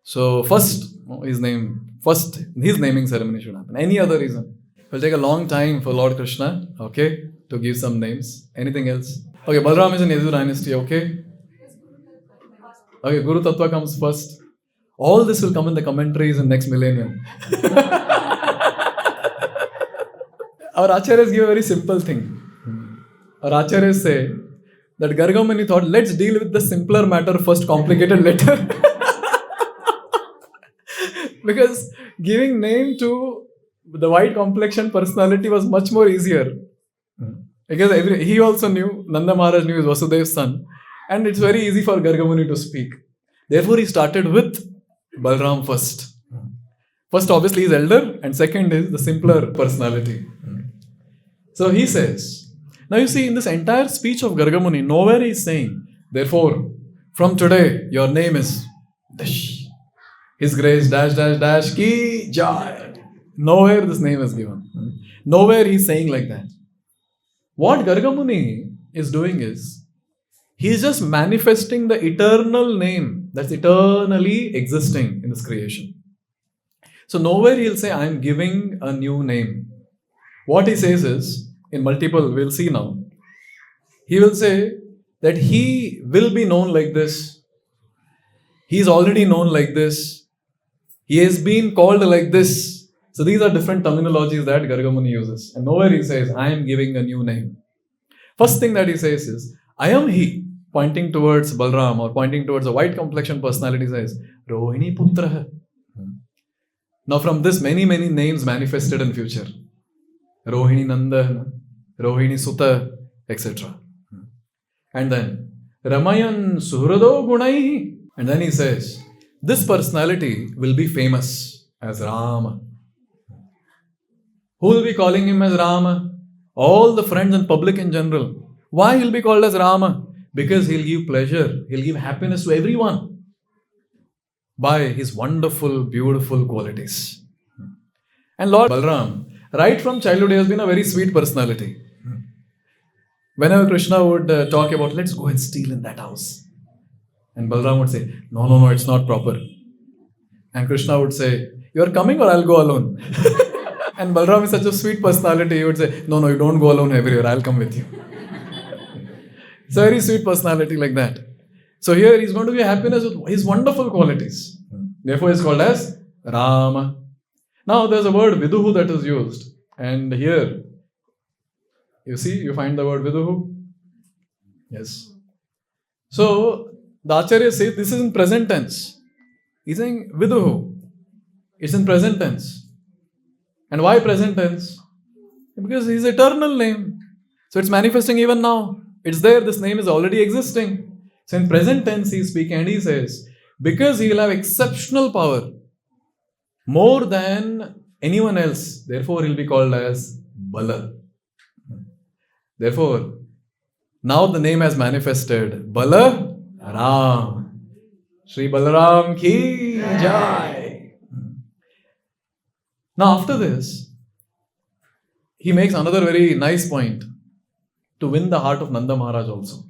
So first his naming ceremony should happen. Any other reason? It will take a long time for Lord Krishna, okay, to give some names. Anything else? Okay, Balarama is in Yadu dynasty, okay? Okay, Guru Tattva comes first. All this will come in the commentaries in next millennium. Our Acharyas give a very simple thing. Our Acharyas say that Garga Muni thought, let's deal with the simpler matter first, complicated later. Because giving name to the white complexion personality was much more easier. Because he also knew, Nanda Maharaj knew his Vasudeva's son. And it's very easy for Garga Muni to speak. Therefore, he started with Balaram first. First, obviously, is elder, and second is the simpler personality. So he says, now you see in this entire speech of Garga Muni, nowhere he is saying, therefore, from today, your name is Dash. His grace dash dash dash ki jai. Nowhere this name is given. Nowhere he is saying like that. What Garga Muni is doing is, he is just manifesting the eternal name that's eternally existing in this creation. So nowhere he'll say, I am giving a new name. What he says is, in multiple, we'll see now, he will say that he will be known like this. He is already known like this. He has been called like this. So these are different terminologies that Garga Muni uses. And nowhere he says, I am giving a new name. First thing that he says is, I am he, pointing towards Balaram or pointing towards a white complexion personality, says, Rohini Putra. Now from this, many names manifested in future. Rohini Nanda, Rohini Sutta, etc. And then, Ramayan Suhrado Gunai. And then he says, this personality will be famous as Rama. Who will be calling him as Rama? All the friends and public in general. Why he will be called as Rama? Because he'll give pleasure, he'll give happiness to everyone by his wonderful, beautiful qualities. And Lord Balaram, right from childhood, he has been a very sweet personality. Whenever Krishna would talk about, let's go and steal in that house. And Balaram would say, no, it's not proper. And Krishna would say, you're coming or I'll go alone. And Balaram is such a sweet personality, he would say, no, you don't go alone everywhere, I'll come with you. It's a very sweet personality like that. So here he's going to be happiness with his wonderful qualities. Therefore he's called as Rama. Now there's a word Viduhu that is used. And here, you see, you find the word Viduhu? Yes. So the Acharya says this is in present tense. He's saying Viduhu. It's in present tense. And why present tense? Because his eternal name. So it's manifesting even now. It's there, this name is already existing. So in present tense he is speaking and he says, because he will have exceptional power, more than anyone else, therefore he will be called as Bala. Therefore, now the name has manifested, Bala Ram. Shri Balaram ki jai. Now after this, he makes another very nice point to win the heart of Nanda Maharaja also.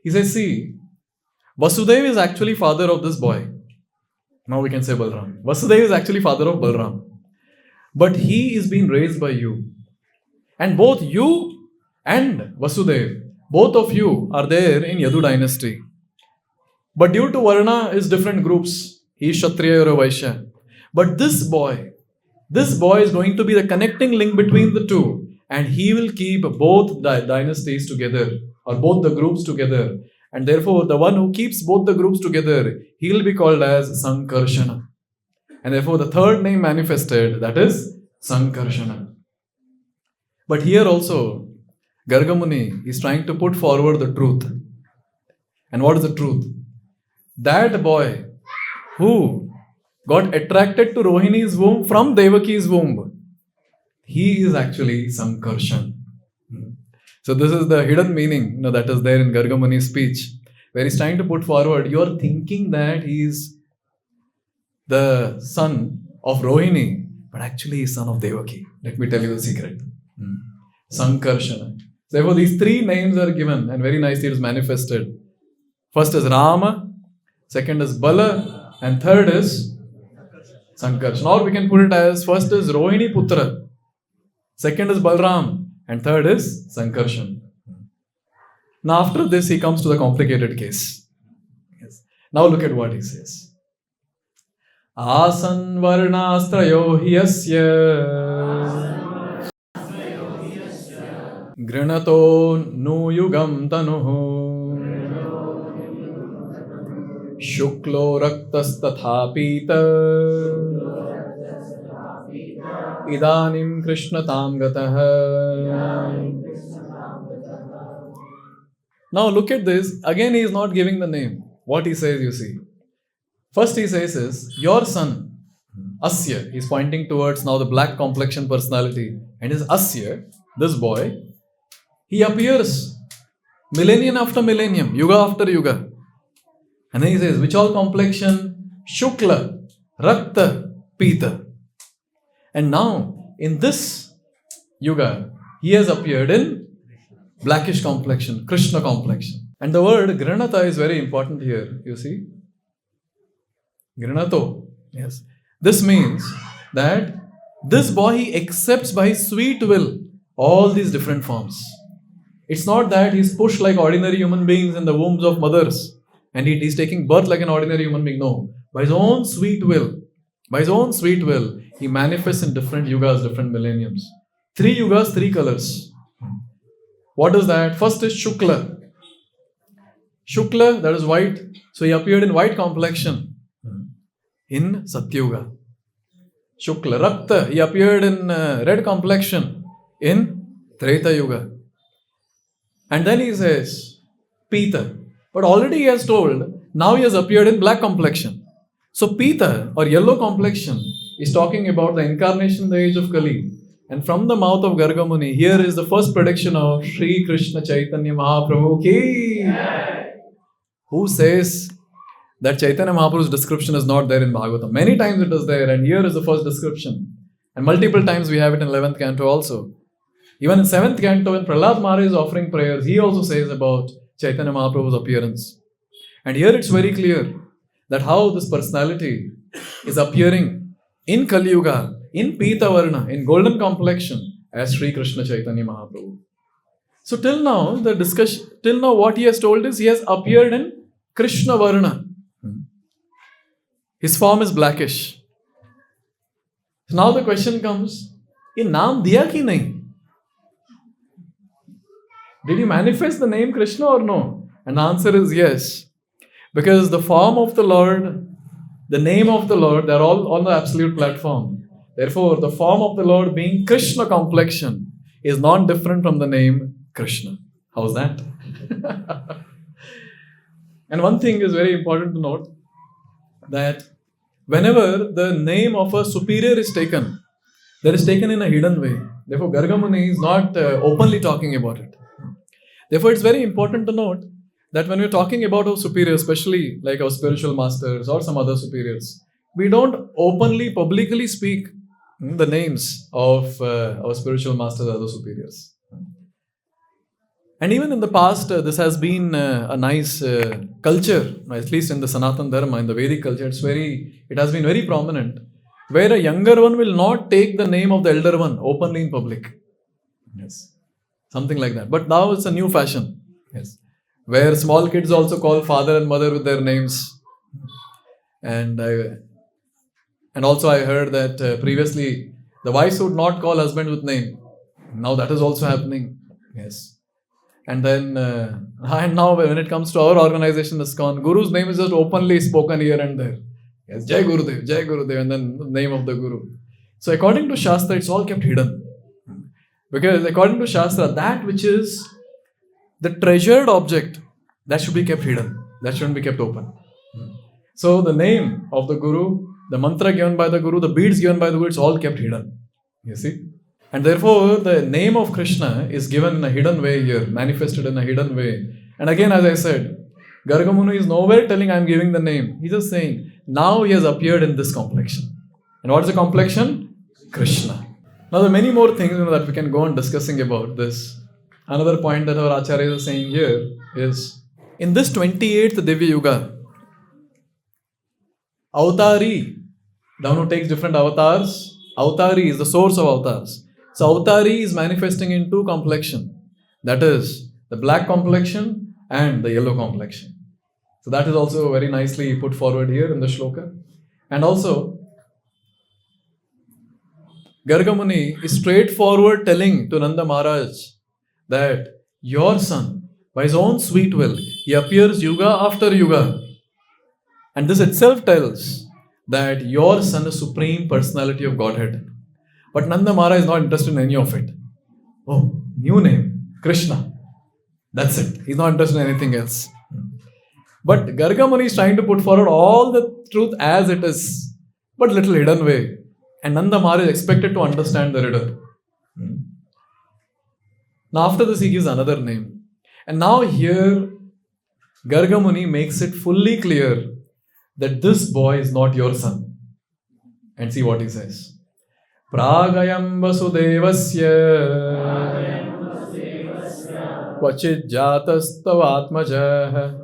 He says, see, Vasudeva is actually father of this boy. Now we can say Balaram. Vasudeva is actually father of Balaram. But he is being raised by you. And both you and Vasudeva, both of you are there in Yadu dynasty. But due to Varna is different groups. He is Kshatriya or Vaishya. But this boy is going to be the connecting link between the two. And he will keep both the dynasties together, or both the groups together. And therefore, the one who keeps both the groups together, he will be called as Sankarshana. And therefore, the third name manifested, that is Sankarshana. But here also, Garga Muni is trying to put forward the truth. And what is the truth? That boy who got attracted to Rohini's womb from Devaki's womb, he is actually Sankarshan. So this is the hidden meaning that is there in Garga Muni's speech, where he's trying to put forward, you are thinking that he is the son of Rohini, but actually he is son of Devaki. Let me tell you the secret. Sankarshana. Therefore these three names are given and very nicely it is manifested. First is Rama, second is Bala, and third is Sankarshana. Or we can put it as, first is Rohini Putra, second is Balaram, and third is Sankarshan. Now after this he comes to the complicated case. Yes. Now look at what he says. Asan varnastrayo hiyasya grinato nuyugam tanuhu shuklo raktas tathapita Idanim Krishna tam gataha. Now look at this. Again he is not giving the name. What he says, you see. First he says is, your son, Asya, he is pointing towards now the black complexion personality. And his Asya, this boy, he appears millennium after millennium, yuga after yuga. And then he says, which all complexion? Shukla, Rakta, Pita. And now, in this yuga, he has appeared in blackish complexion, Krishna complexion. And the word Granata is very important here, you see. Granato, yes. This means that this boy, he accepts by his sweet will all these different forms. It's not that he's pushed like ordinary human beings in the wombs of mothers and he's taking birth like an ordinary human being. No. By his own sweet will, he manifests in different yugas, different millenniums. 3 yugas, 3 colors. What is that? First is Shukla. Shukla, that is white. So he appeared in white complexion in Satyuga. Shukla. Rakta, he appeared in red complexion in Treta Yuga. And then he says Pita. But already he has told, now he has appeared in black complexion. So Pita or yellow complexion is talking about the incarnation in the age of Kali. And from the mouth of Garga Muni, here is the first prediction of Sri Krishna Chaitanya Mahaprabhu ki, who says that Chaitanya Mahaprabhu's description is not there in Bhagavatam. Many times it is there, and here is the first description. And multiple times we have it in 11th canto also. Even in 7th canto, when Prahlad Maharaj is offering prayers, he also says about Chaitanya Mahaprabhu's appearance. And here it's very clear that how this personality is appearing in Kali Yuga, in Pita Varna, in golden complexion, as Sri Krishna Chaitanya Mahaprabhu. So till now, what he has told is he has appeared in Krishna Varna. His form is blackish. So now the question comes, ye naam diya ki nahi? Did he manifest the name Krishna or no? And the answer is yes. Because the form of the Lord, the name of the Lord, they are all on the absolute platform. Therefore, the form of the Lord being Krishna complexion is not different from the name Krishna. How's that? And one thing is very important to note, that whenever the name of a superior is taken, that is taken in a hidden way. Therefore, Garga Muni is not openly talking about it. Therefore, it's very important to note that when we're talking about our superiors, especially like our spiritual masters or some other superiors, we don't openly, publicly speak the names of our spiritual masters or other superiors. And even in the past, this has been a nice culture, at least in the Sanatana Dharma, in the Vedic culture, it has been very prominent, where a younger one will not take the name of the elder one openly in public. Yes. Something like that. But now it's a new fashion. Yes. Where small kids also call father and mother with their names. And also I heard that previously the wives would not call husband with name. Now that is also happening. Yes. And then, and now when it comes to our organization, ISKCON, Guru's name is just openly spoken here and there. Yes, Jai Gurudev, and then the name of the Guru. So according to Shastra, it's all kept hidden. Because according to Shastra, that which is the treasured object, that should be kept hidden. That shouldn't be kept open. So the name of the Guru, the mantra given by the Guru, the beads given by the Guru, it's all kept hidden. You see? And therefore, the name of Krishna is given in a hidden way here, manifested in a hidden way. And again, as I said, Garga Muni is nowhere telling I am giving the name. He's just saying, now he has appeared in this complexion. And what is the complexion? Krishna. Now, there are many more things that we can go on discussing about this. Another point that our Acharya is saying here is, in this 28th Divya Yuga, Avatari, the one who takes different avatars, Avatari is the source of avatars. So, Avatari is manifesting in two complexion. That is, the black complexion and the yellow complexion. So, that is also very nicely put forward here in the shloka. And also, Garga Muni is straightforward telling to Nanda Maharaj that your son, by his own sweet will, he appears yuga after yuga. And this itself tells that your son is Supreme Personality of Godhead. But Nanda Maharaj is not interested in any of it. Oh, new name, Krishna. That's it. He's not interested in anything else. But Garga Muni is trying to put forward all the truth as it is, but little hidden way. And Nanda Maharaj is expected to understand the riddle. Now after this he gives another name. And now here Garga Muni makes it fully clear that this boy is not your son. And see what he says. Pragayam Vasudevasya Kvachit Jatastavatmajah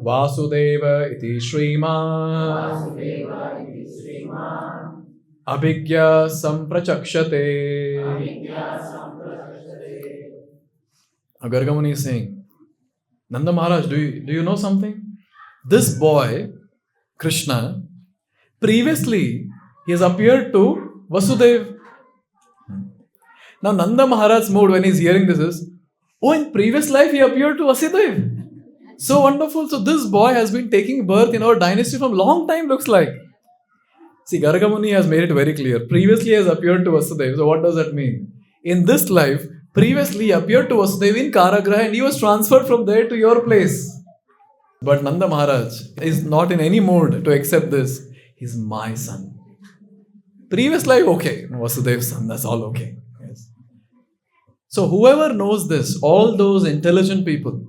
Vasudeva iti Sriman Abhigya Samprachakshate. Garga Muni is saying, Nanda Maharaj, do you know something? This boy, Krishna, previously he has appeared to Vasudeva. Now Nanda Maharaj's mood when he is hearing this is, oh, in previous life he appeared to Vasudeva. So wonderful. So this boy has been taking birth in our dynasty from long time, looks like. See, Garga Muni has made it very clear. Previously he has appeared to Vasudeva. So what does that mean? In this life, previously he appeared to Vasudeva in Karagraha and he was transferred from there to your place. But Nanda Maharaj is not in any mood to accept this. He's my son. Previous life, okay. Vasudev's son, that's all okay. Yes. So whoever knows this, all those intelligent people,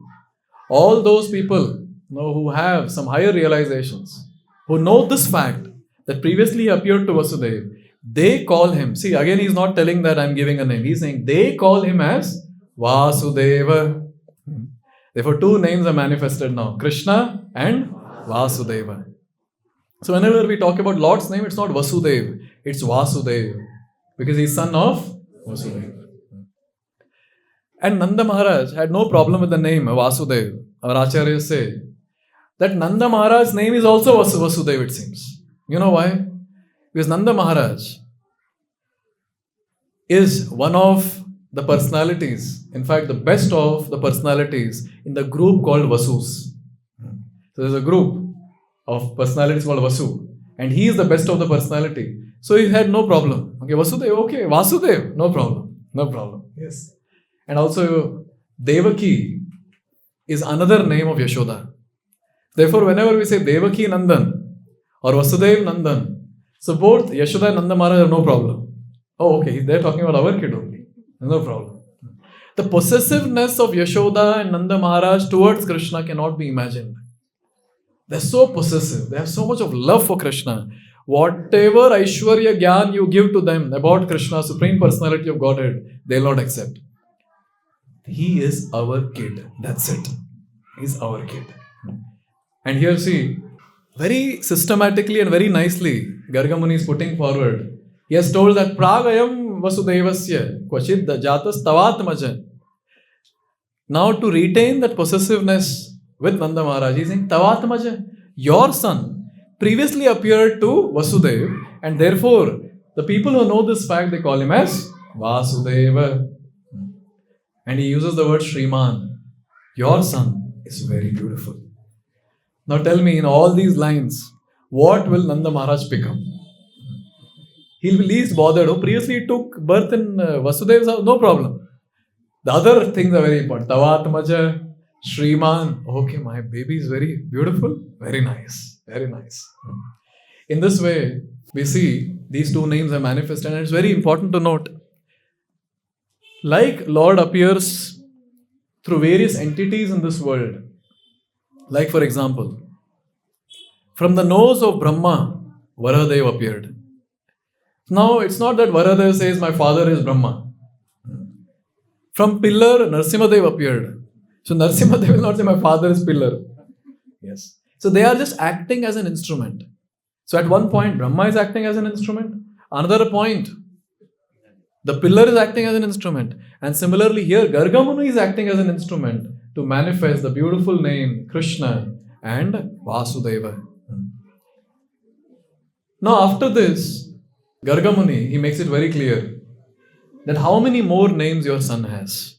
all those people who have some higher realizations, who know this fact that previously appeared to Vasudeva, they call him. See, again, he's not telling that I'm giving a name. He's saying they call him as Vasudeva. Therefore, two names are manifested now, Krishna and Vasudeva. So whenever we talk about Lord's name, it's not Vasudeva, it's Vasudeva, because he's son of Vasudeva. And Nanda Maharaj had no problem with the name Vasudeva. Our acharyas say that Nanda Maharaj's name is also Vasudeva, it seems. You know why? Because Nanda Maharaj is one of the personalities, in fact the best of the personalities in the group called Vasus. So there's a group of personalities called Vasu, and he is the best of the personality. So he had no problem. Okay, Vasudeva, okay, Vasudeva, no problem. Yes. And also Devaki is another name of Yashoda. Therefore, whenever we say Devaki Nandan or Vasudeva Nandan, so both Yashoda and Nanda Maharaja have no problem. Oh, okay, they're talking about our kid only. No problem. The possessiveness of Yashoda and Nanda Maharaj towards Krishna cannot be imagined. They're so possessive. They have so much of love for Krishna. Whatever Aishwarya Gyan you give to them about Krishna, Supreme Personality of Godhead, they'll not accept. He is our kid. That's it. He's our kid. And here see, very systematically and very nicely, Garga Muni is putting forward. He has told that Pragayam Vasudevasya Kvachid Jatas Tavatmaja. Now to retain that possessiveness with Nanda Maharaj, he is saying Tavatmaja, your son previously appeared to Vasudeva, and therefore the people who know this fact, they call him as Vasudeva. And he uses the word Shriman. Your son is very beautiful. Now tell me, in all these lines, what will Nanda Maharaj become? He'll be least bothered. Oh, previously he took birth in Vasudeva's house, no problem. The other things are very important. Tavatmaja, Shriman. Okay, my baby is very beautiful. Very nice. Very nice. In this way, we see these two names are manifested, and it's very important to note. Like Lord appears through various entities in this world. Like for example, from the nose of Brahma, Varadeva appeared. Now it's not that Varadeva says my father is Brahma. From pillar, Narsimhadev appeared. So Narsimhadev will not say my father is pillar. Yes. So they are just acting as an instrument. So at one point, Brahma is acting as an instrument. Another point, the pillar is acting as an instrument. And similarly here, Garga Muni is acting as an instrument to manifest the beautiful name Krishna and Vasudeva. Now after this, Garga Muni, he makes it very clear that how many more names your son has.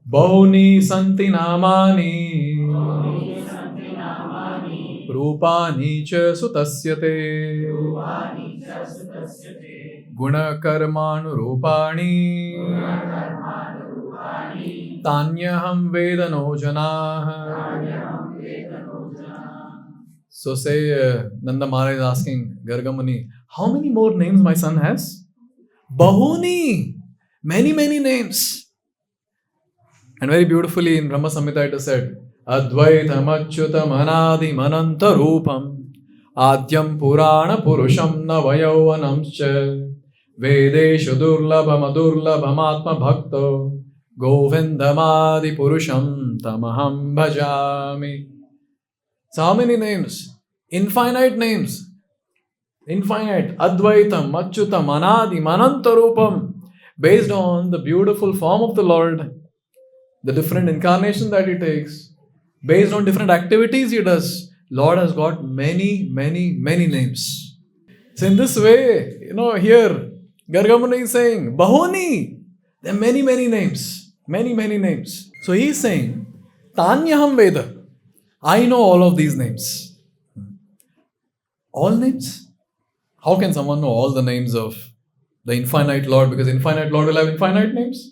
Bahuni santi namani Rupani cha sutasyate Guna karmanu rupani Tanyaham vedano janah. So say Nanda Maharaj is asking Garga Muni, how many more names my son has? Bahuni! Many names. And very beautifully in Brahma Samhita it is said, Advaitam achyutam anadi mananta rupam Adyam purana purusham navayauvanamscha Vedeshu durlabham adurlabham atma bhakto Govindamadi purusham tamaham bhajami. So how many names? Infinite names. Infinite. Advaitam, Achyutam, Anadi, Manantarupam. Based on the beautiful form of the Lord, the different incarnation that He takes, based on different activities He does, Lord has got many names. So in this way, here, Garga Muni is saying, Bahuni, there are many names. Many names. So he is saying, Tanyaham Veda. I know all of these names. All names? How can someone know all the names of the infinite Lord? Because infinite Lord will have infinite names.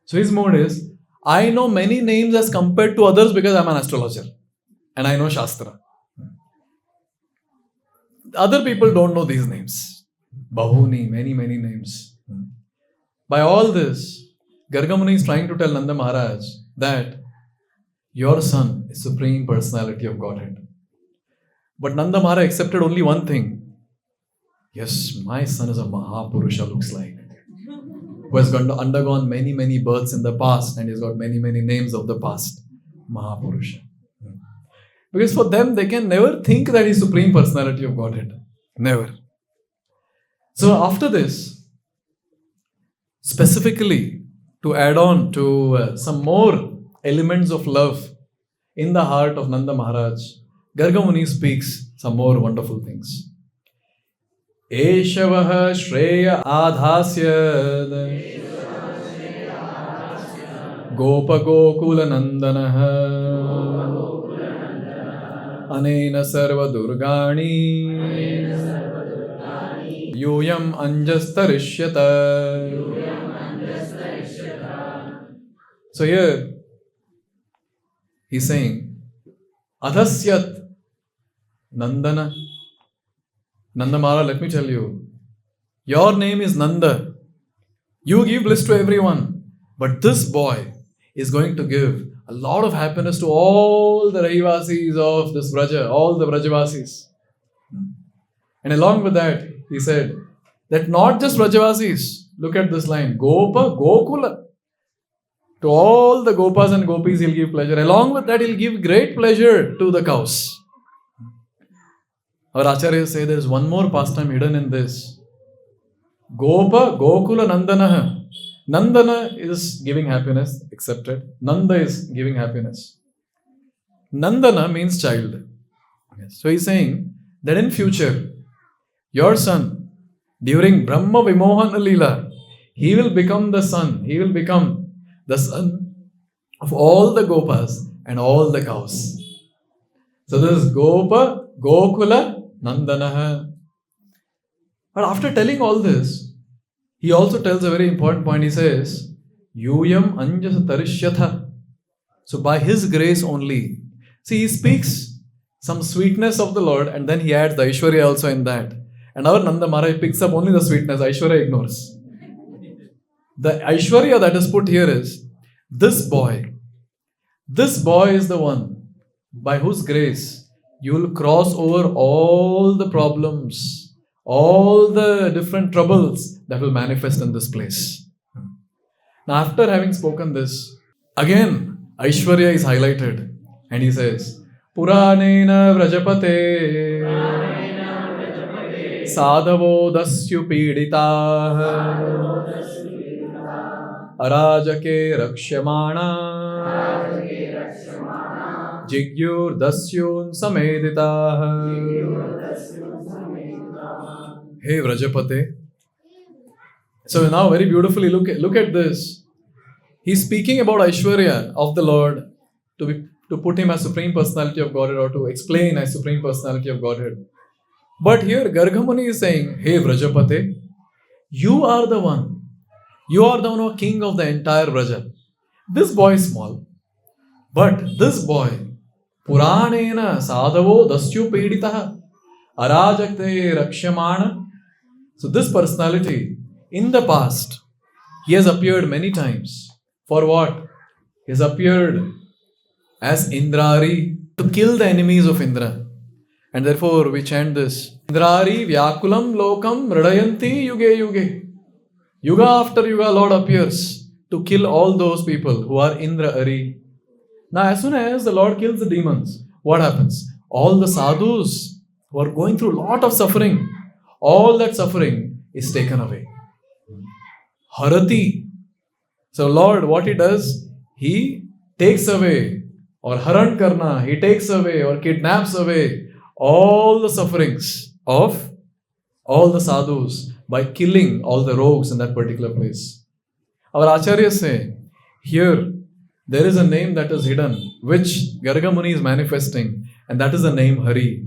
So his mode is, I know many names as compared to others because I'm an astrologer. And I know Shastra. Other people don't know these names. Bahuni, many, many names. By all this, Garga Muni is trying to tell Nanda Maharaj that your son is Supreme Personality of Godhead. But Nanda Maharaj accepted only one thing. Yes, my son is a Mahapurusha, looks like, who has undergone many, many births in the past and he's got many, many names of the past. Mahapurusha. Because for them, they can never think that he's Supreme Personality of Godhead. Never. So after this, specifically to add on to some more elements of love in the heart of Nanda Maharaj, Garga Muni speaks some more wonderful things. Eshavaha Shreya Adhasya Gopa Gokula Nandanaha Anena Sarva Durgani Yuyam Anjastarishyata. So here he's saying Adhasyat Nandana. Nanda Maharaj, let me tell you, your name is Nanda. You give bliss to everyone. But this boy is going to give a lot of happiness to all the Rahivasis of this Braja, all the Brajavasis. And along with that, he said that not just Brajavasis, look at this line, Gopa Gokula. To all the Gopas and Gopis, he'll give pleasure. Along with that, he'll give great pleasure to the cows. Our Acharyas say there is one more pastime hidden in this. Gopa Gokula Nandanaha. Nandana is giving happiness, accepted. Nanda is giving happiness. Nandana means child. So he's saying that in future, your son, during Brahma Vimohana Leela, he will become the son. He will become the son of all the Gopas and all the cows. So this is Gopa Gokula Nandanaha. But after telling all this, he also tells a very important point. He says, Yuyam Anjasa Tarishyatha. So by his grace only. See, he speaks some sweetness of the Lord and then he adds the Aishwarya also in that. And our Nanda Maharaj picks up only the sweetness. Aishwarya ignores. The Aishwarya that is put here is, this boy is the one by whose grace you will cross over all the problems, all the different troubles that will manifest in this place. Now, after having spoken this, again, Aishwarya is highlighted and he says, Puranena Vrajapate Sadhavo Dasyu Pidita Arajake Rakshamana Jigyur Dasyun Samedita. Hey Vrajapate. So now very beautifully look at this. He's speaking about Aishwarya of the Lord to put him as Supreme Personality of Godhead or to explain as Supreme Personality of Godhead. But here Garga Muni is saying, hey Vrajapate, you are the one. You are the one who are king of the entire Braja. This boy is small. But this boy, Puranena Sadhavo Dasyu Peditaha Arajakte Rakshamana. So this personality, in the past, he has appeared many times. For what? He has appeared as Indrari to kill the enemies of Indra. And therefore we chant this. Indrari Vyakulam Lokam Radayanti Yuge Yuge. Yuga after Yuga, Lord appears to kill all those people who are Indra Ari. Now as soon as the Lord kills the demons, what happens? All the sadhus who are going through a lot of suffering, all that suffering is taken away. Harati. So Lord, what he does, he takes away, or haran karna, he takes away or kidnaps away all the sufferings of all the sadhus by killing all the rogues in that particular place. Our acharyas say, here there is a name that is hidden, which Garga Muni is manifesting, and that is the name Hari.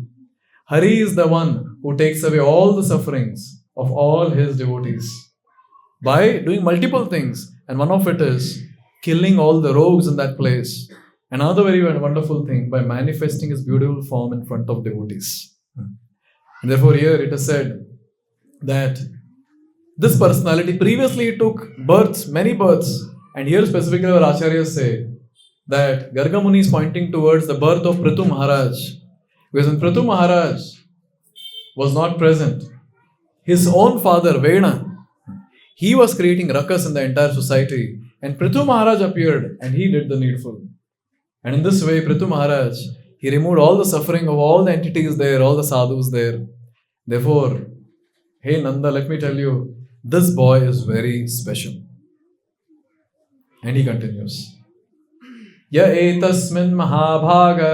Hari is the one who takes away all the sufferings of all his devotees by doing multiple things, and one of it is killing all the rogues in that place. Another very wonderful thing, by manifesting his beautiful form in front of devotees. And therefore here it is said that this personality previously took births, many births, and here specifically our acharyas say that Garga Muni is pointing towards the birth of Prithu Maharaj. Because when Prithu Maharaj was not present, his own father, Vena, he was creating ruckus in the entire society. And Prithu Maharaj appeared and he did the needful. And in this way, Prithu Maharaj, he removed all the suffering of all the entities there, all the sadhus there. Therefore, hey Nanda, let me tell you, this boy is very special. And he continues. Ya etasmin mahabhaga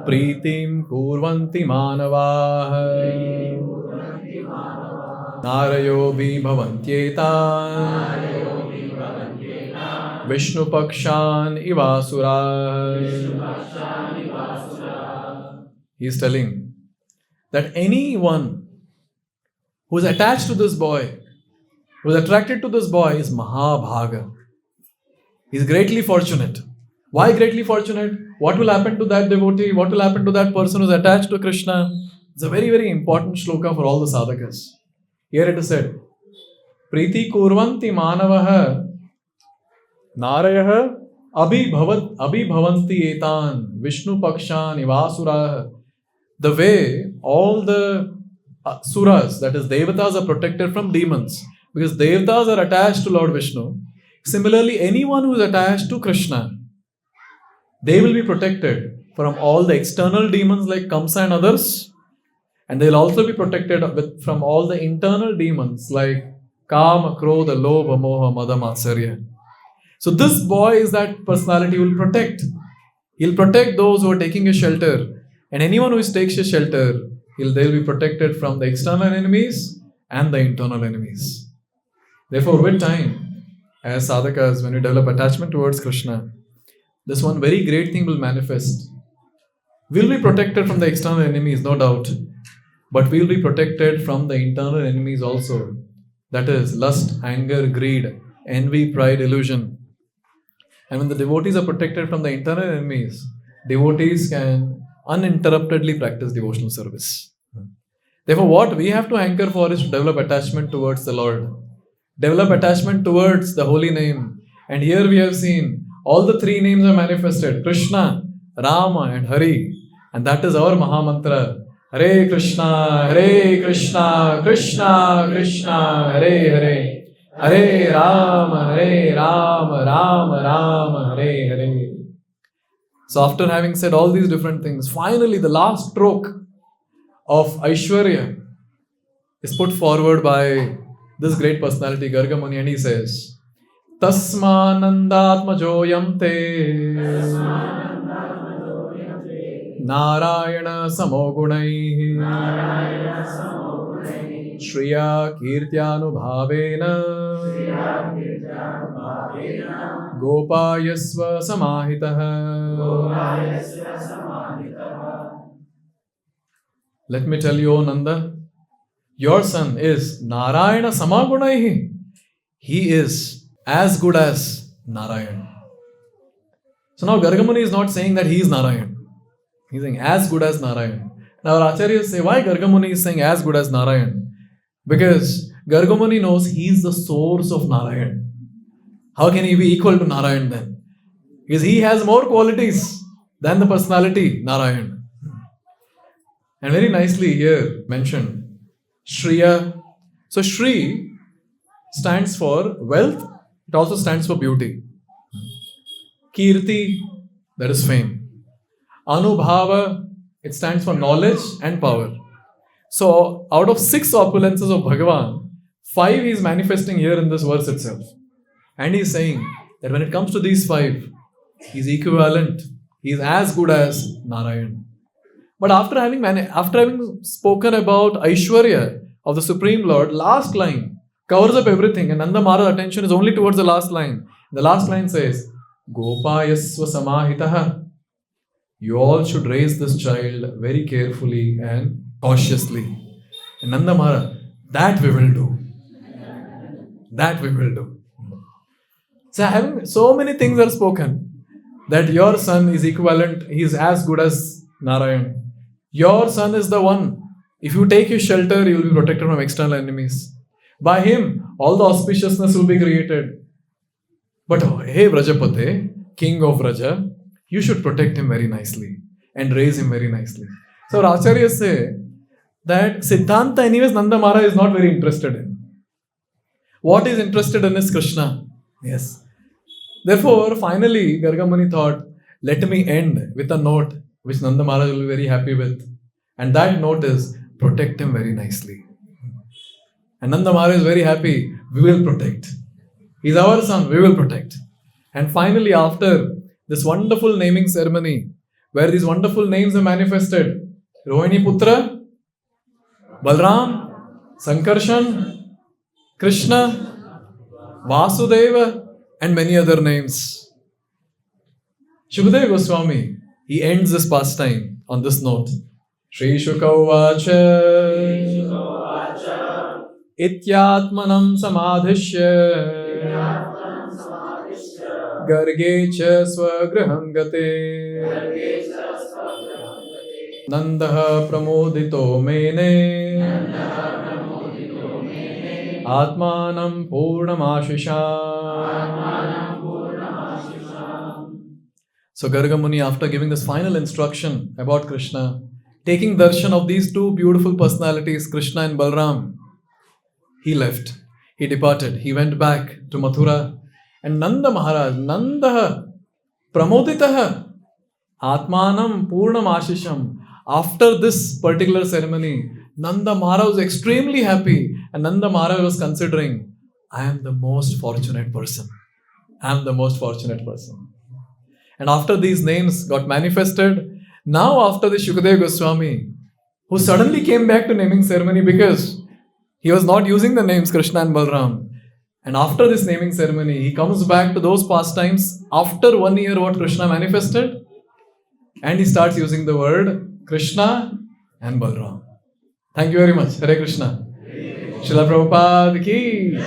Pritim kurvanti manavaha Narayo bhavantyeta Vishnu pakshan ivasura. He is telling that anyone who is attached to this boy, who is attracted to this boy, is Mahabhaga. He is greatly fortunate. Why greatly fortunate? What will happen to that devotee? What will happen to that person who is attached to Krishna? It's a very, very important shloka for all the sadhakas. Here it is said, Priti kurvanti manavaha Narayaha abhibhavanti etan Vishnu pakshan ivasura. The way all the suras, that is devatas, are protected from demons, because devatas are attached to Lord Vishnu. Similarly, anyone who is attached to Krishna, they will be protected from all the external demons like Kamsa and others, and they will also be protected from all the internal demons like Kama, Krodha, Lobha, Moha, Mada, Matsarya. So this boy is that personality who will protect. He'll protect those who are taking a shelter, and anyone who takes a shelter, they'll be protected from the external enemies and the internal enemies. Therefore, with time, as sadhakas, when we develop attachment towards Krishna, this one very great thing will manifest. We'll be protected from the external enemies, no doubt, but we'll be protected from the internal enemies also. That is lust, anger, greed, envy, pride, illusion. And when the devotees are protected from the internal enemies, devotees can uninterruptedly practice devotional service. Therefore, what we have to anchor for is to develop attachment towards the Lord. Develop attachment towards the holy name. And here we have seen all the three names are manifested: Krishna, Rama and Hari. And that is our Mahamantra. Hare Krishna, Krishna Krishna, Hare Hare. Hare Rama, Rama Rama, Hare Hare. So after having said all these different things, finally the last stroke of Aishwarya is put forward by this great personality, Garga Muni, and he says, Tasmanandatmajoyam te Narayana samogunaihi Shriya kirtyanubhavena Gopayasva samahitaha. Let me tell you, O Nanda, your son is Narayana samagunaihi. He is as good as Narayan. So now Garga Muni is not saying that he is Narayan. He is saying as good as Narayan. Now our acharyas say, why Garga Muni is saying as good as Narayan? Because Garga Muni knows he is the source of Narayan. How can he be equal to Narayan then? Because he has more qualities than the personality Narayan. And very nicely here mentioned, Shriya. So Shri stands for wealth. It also stands for beauty. Kirti, that is fame. Anubhava, it stands for knowledge and power. So out of 6 opulences of Bhagavan, 5 he is manifesting here in this verse itself. And he is saying that when it comes to these 5, he is equivalent. He is as good as Narayan. But after having spoken about Aishwarya of the Supreme Lord, last line covers up everything, and Nanda Maharaja's attention is only towards the last line. The last line says, Gopayasva samahitaha. You all should raise this child very carefully and cautiously. And Nanda Maharaj, that we will do. That we will do. So having so many things are spoken, that your son is equivalent, he is as good as Narayan. Your son is the one If you take his shelter, you will be protected from external enemies. By him, all the auspiciousness will be created. But hey Vrajapate, king of Vraja, you should protect him very nicely and raise him very nicely. So our Acharyas say that Siddhanta anyways Nanda Maharaja is not very interested in. What is interested in is Krishna. Yes. Therefore, finally, Garga Muni thought, let me end with a note which Nanda Maharaj will be very happy with. And that note is, protect him very nicely. And Nanda Maharaj is very happy, we will protect. He's our son, we will protect. And finally, after this wonderful naming ceremony, where these wonderful names are manifested, Rohini Putra, Balaram, Sankarshan, Krishna, Vasudeva, and many other names. Shukadeva Goswami, he ends this pastime on this note. Shri Shukavacha Ityatmanam Samadhishya Garge cha Swagraham Gate Nandaha Pramodito Mene Atmanam Purnamashisham. So Garga Muni, after giving this final instruction about Krishna, taking darshan of these two beautiful personalities, Krishna and Balaram, he left. He departed. He went back to Mathura. And Nanda Maharaj, Nanda Pramoditaha Atmanam Purnam Ashisham. After this particular ceremony, Nanda Maharaj was extremely happy. And Nanda Maharaj was considering, I am the most fortunate person. I am the most fortunate person. And after these names got manifested, now after the Shukadeva Goswami, who suddenly came back to naming ceremony because he was not using the names Krishna and Balaram. And after this naming ceremony, he comes back to those pastimes after 1 year what Krishna manifested. And he starts using the word Krishna and Balaram. Thank you very much. Hare Krishna. Srila Prabhupada ki.